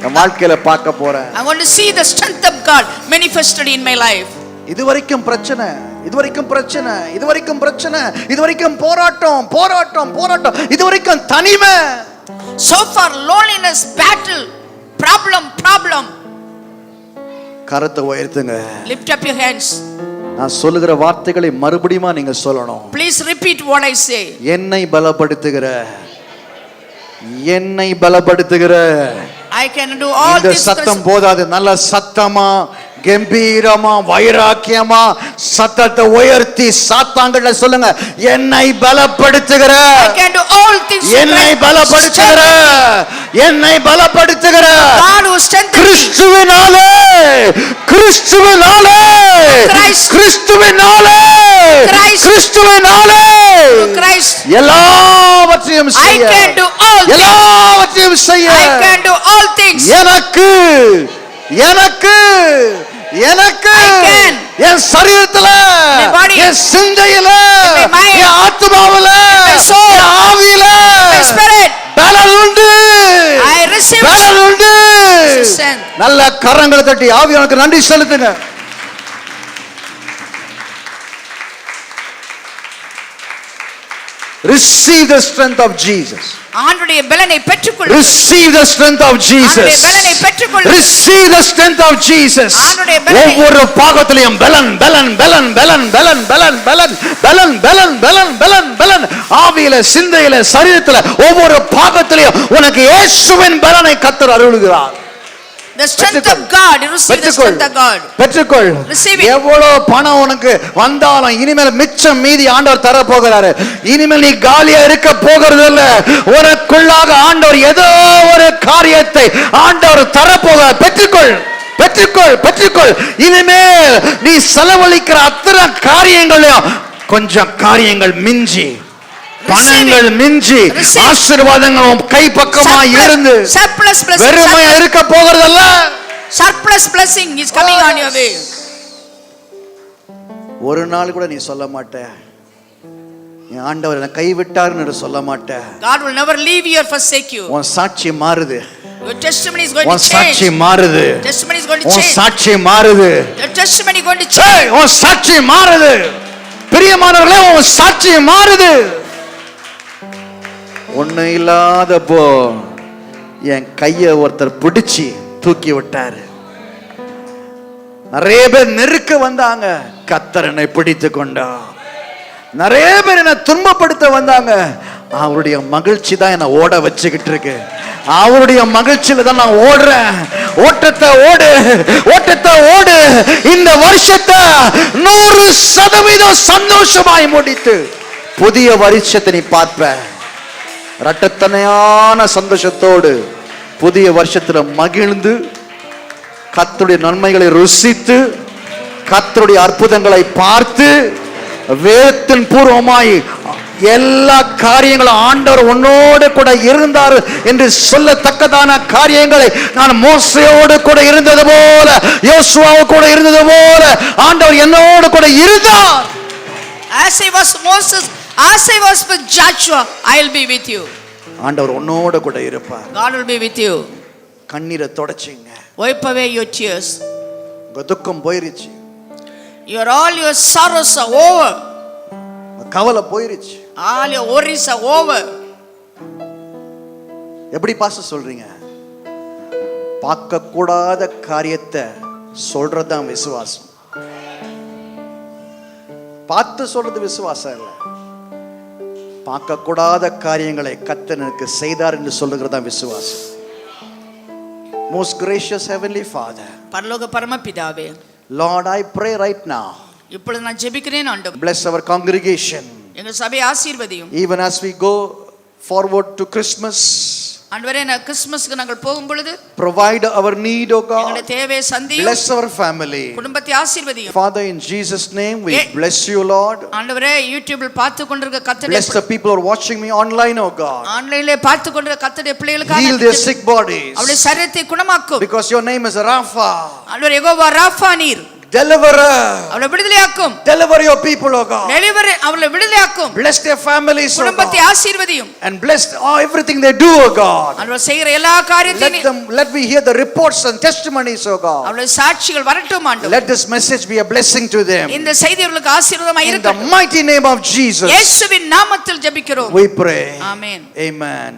Speaker 2: என் வாழ்க்கையில பார்க்க போறேன்.
Speaker 3: I want to see the strength of God manifested in my life.
Speaker 2: இதுவரைக்கும் பிரச்சனை, இதுவரைக்கும் பிரச்சனை, இதுவரைக்கும் பிரச்சனை, இதுவரைக்கும் போராட்டம் போராட்டம் போராட்டம், இதுவரைக்கும் தனிமை.
Speaker 3: So far loneliness, battle, problem.
Speaker 2: கரத்தை உயர்த்துங்க.
Speaker 3: Lift up your hands.
Speaker 2: நான் சொல்லுகிற வார்த்தைகளை மறுபடியும் நீங்க சொல்லணும்.
Speaker 3: Please repeat what I say.
Speaker 2: என்னை பலப்படுத்துகிற, என்னை பலப்படுத்துகிற.
Speaker 3: I can do all
Speaker 2: இந்த
Speaker 3: this.
Speaker 2: சத்தம் போதாது, நல்ல சத்தமா, கம்பீரமா, வைராக்கியமா சத்தத்தை உயர்த்தி சாத்தாங்கள்ல சொல்லுங்க, என்னை பலப்படுத்துகிற,
Speaker 3: I can do all things.
Speaker 2: என்னை பலப்படுத்துகிற, என்னை பலப்படுத்துகிற.
Speaker 3: God who strengthens me.
Speaker 2: கிறிஸ்துவினாலே, கிறிஸ்துவினாலே,
Speaker 3: Christ.
Speaker 2: கிறிஸ்துவினாலே,
Speaker 3: Christ.
Speaker 2: கிறிஸ்துவினாலே
Speaker 3: Christ.
Speaker 2: எல்லாவற்றையும்
Speaker 3: I
Speaker 2: செய்ய,
Speaker 3: can do all things.
Speaker 2: எல்லாவற்றையும் செய்ய.
Speaker 3: I can do all things.
Speaker 2: எனக்கு எனக்கு எனக்கு
Speaker 3: I can.
Speaker 2: என் சரீரத்துல,
Speaker 3: My body.
Speaker 2: என் சிந்தையில,
Speaker 3: In my mind.
Speaker 2: N ஆத்துமாவில,
Speaker 3: my soul.
Speaker 2: என் ஆவியில
Speaker 3: My spirit.
Speaker 2: பலன் உண்டு,
Speaker 3: I receive
Speaker 2: பலன் உண்டு.
Speaker 3: strength.
Speaker 2: நல்ல கரங்களை தட்டி ஆவியானவருக்கு நன்றி செலுத்துங்க. Receive the strength of Jesus.
Speaker 3: ஆண்டவருடைய பலனை பெற்றுக்கொள்.
Speaker 2: Receive the strength of Jesus.
Speaker 3: ஆண்டவருடைய பலனை பெற்றுக்கொள்.
Speaker 2: Receive the strength of Jesus.
Speaker 3: ஆண்டவருடைய பலனை.
Speaker 2: ஒவ்வொரு பாகத்திலும் பலன் பலன் பலன் பலன் பலன் பலன் பலன் பலன் பலன் பலன் பலன் பலன் ஆவியில, சிந்தையில, சரீரத்துல ஒவ்வொரு பாகத்திலையும் உனக்கு இயேசுவின் பலனை கர்த்தர் அருளுகிறார்.
Speaker 3: The strength of God, you receive the strength of God.
Speaker 2: பெற்றுக்கொள்.
Speaker 3: Receive it.
Speaker 2: எவ்வளவு பணம் உனக்கு வந்தாலும் இனிமேல் மிச்சம் மீதி ஆண்டவர் தர போகிறாரு. இனிமேல் நீ காலியா இருக்க போகிறது இல்ல. உனக்குள்ளாக ஆண்டவர் ஏதோ ஒரு காரியத்தை ஆண்டவர் தர போகிறார். பெற்றுக்கொள், பெற்றுக்கொள், பெற்றுக்கொள். இனிமேல் நீ செலவழிக்கிற அத்தனை காரியங்களையும் கொஞ்சம் காரியங்கள் மிஞ்சி, பணங்கள் மிஞ்சி, ஆசீர்வாதங்கள் கை பக்கமா இருந்து வெறுமையா இருக்க போகிறதல்ல.
Speaker 3: Surplus blessing is coming on your way.
Speaker 2: ஒரு நாள் கூட நீ சொல்ல மாட்ட, என் ஆண்டவர் என்னை கைவிட்டார்னு சொல்ல மாட்ட.
Speaker 3: God will never leave you or forsake you.
Speaker 2: உன் சாட்சி மாறுது.
Speaker 3: Your testimony is going to
Speaker 2: உன்
Speaker 3: change.
Speaker 2: சாட்சி மாறுது.
Speaker 3: Testimony is going to
Speaker 2: உன்
Speaker 3: change.
Speaker 2: சாட்சி மாறுது.
Speaker 3: Your testimony is going to change.
Speaker 2: உன் சாட்சி மாறுது. பிரியமானவர்களே, உன் சாட்சி மாறுது. ஒண்ணு இல்லாதப்போ என் கையை ஒருத்தர் பிடிச்சி தூக்கி விட்டாரு. நிறைய பேர் நெருக்க வந்தாங்க, கர்த்தர் என்னை பிடித்து கொண்டா. நிறைய பேர் என்னை துன்பப்படுத்த வந்தாங்க, அவருடைய மகிழ்ச்சி தான் என்னை ஓட வச்சுக்கிட்டு இருக்கு. அவருடைய மகிழ்ச்சியில தான் நான் ஓடுறேன். ஓட்டத்தை ஓடு, ஓட்டத்தை ஓடு. இந்த வருஷத்தை 100% சந்தோஷமாய் முடித்து புதிய வருஷத்தை நீ பார்ப்ப. இரட்டத்தனையான சந்தோஷத்தோடு புதிய வருஷத்துல மகிழ்ந்து கர்த்தருடைய நன்மைகளை ருசித்து கர்த்தருடைய அற்புதங்களை பார்த்து வேதத்தின் பூர்வமாய் எல்லா காரியங்களும் ஆண்டவர் உன்னோடு கூட இருந்தார் என்று சொல்லத்தக்கதான காரியங்களை நான் மோசேயோடு கூட இருந்தது போல, யோசுவாவோடு கூட இருந்தது போல ஆண்டவர் என்னோடு கூட இருந்தார்.
Speaker 3: As I was Moses, as I was with Joshua, I will be with you.
Speaker 2: ஆண்டவர் உன்னோடு கூட இருப்பார்.
Speaker 3: God will be with you.
Speaker 2: கண்ணீரை தொடச்சிங்க.
Speaker 3: Wipe away your tears.
Speaker 2: உங்க துக்கம் போயிருச்சு.
Speaker 3: All your sorrows are over.
Speaker 2: கவலை போயிருச்சு.
Speaker 3: All your worries are over.
Speaker 2: எப்படி பாஸ்டர் சொல்றீங்க? பார்க்க கூடாத காரியத்தை சொல்றதுதான் விசுவாசம். பார்த்து சொல்றது விசுவாசம் இல்ல. பார்க்க கூடாத காரியங்களை கர்த்தர் எனக்கு செய்தார் என்று சொல்லுகிறது தான் விசுவாசம். Most gracious heavenly Father,
Speaker 3: பரலோக பரமபிதாவே,
Speaker 2: Lord, I pray right now,
Speaker 3: இப்பொழுது நான் ஜெபிக்கிறேன் ஆண்டவரே,
Speaker 2: bless our congregation.
Speaker 3: எங்கள் சபையை ஆசீர்வதியும்.
Speaker 2: Even as we go forward to Christmas,
Speaker 3: ஆண்டவரே, கிறிஸ்மஸ்க்கு நாங்கள் போகும் பொழுது
Speaker 2: provide our need, O God.
Speaker 3: எங்களுடைய தேவையை சந்தியும்.
Speaker 2: Bless our family.
Speaker 3: குடும்பத்தை ஆசீர்வதியும்.
Speaker 2: Father, in Jesus name we bless you, Lord.
Speaker 3: ஆண்டவரே, யூடியூபில் பார்த்து கொண்டிருக்கிற கர்த்தருடைய
Speaker 2: Bless the people who are watching me online, O God.
Speaker 3: ஆன்லைனிலே பார்த்து கொண்டிருக்கிற கர்த்தருடைய பிள்ளைகளுக்காக
Speaker 2: Heal their sick bodies.
Speaker 3: அவருடைய சரீரத்தை குணமாக்கும்.
Speaker 2: Because your name is Rapha.
Speaker 3: ஆண்டவரே, யெகோவா ராஃபா நீர்.
Speaker 2: Deliverer.
Speaker 3: அவளை விடுதலையாக்கும்.
Speaker 2: Deliver your people, O God.
Speaker 3: Deliver அவளை விடுதலையாக்கும்.
Speaker 2: Bless their families, O
Speaker 3: குடும்பத்தை
Speaker 2: God.
Speaker 3: ஆசீர்வதியும்.
Speaker 2: And bless everything they do, O God.
Speaker 3: அவள் செய்கிற எல்லா காரியத்தையும்
Speaker 2: Let me hear the reports and testimonies, O God.
Speaker 3: அவளுடைய சாட்சிகள் வரட்டும் ஆண்டவரே.
Speaker 2: Let this message be a blessing to them.
Speaker 3: இந்த செய்தி அவர்களுக்கு ஆசீர்வாதமாய்
Speaker 2: In the
Speaker 3: இருக்கட்டும்.
Speaker 2: mighty name of Jesus,
Speaker 3: இயேசுவின் நாமத்தில் ஜெபிக்கிறோம்.
Speaker 2: we pray.
Speaker 3: ஆமென்.
Speaker 2: Amen.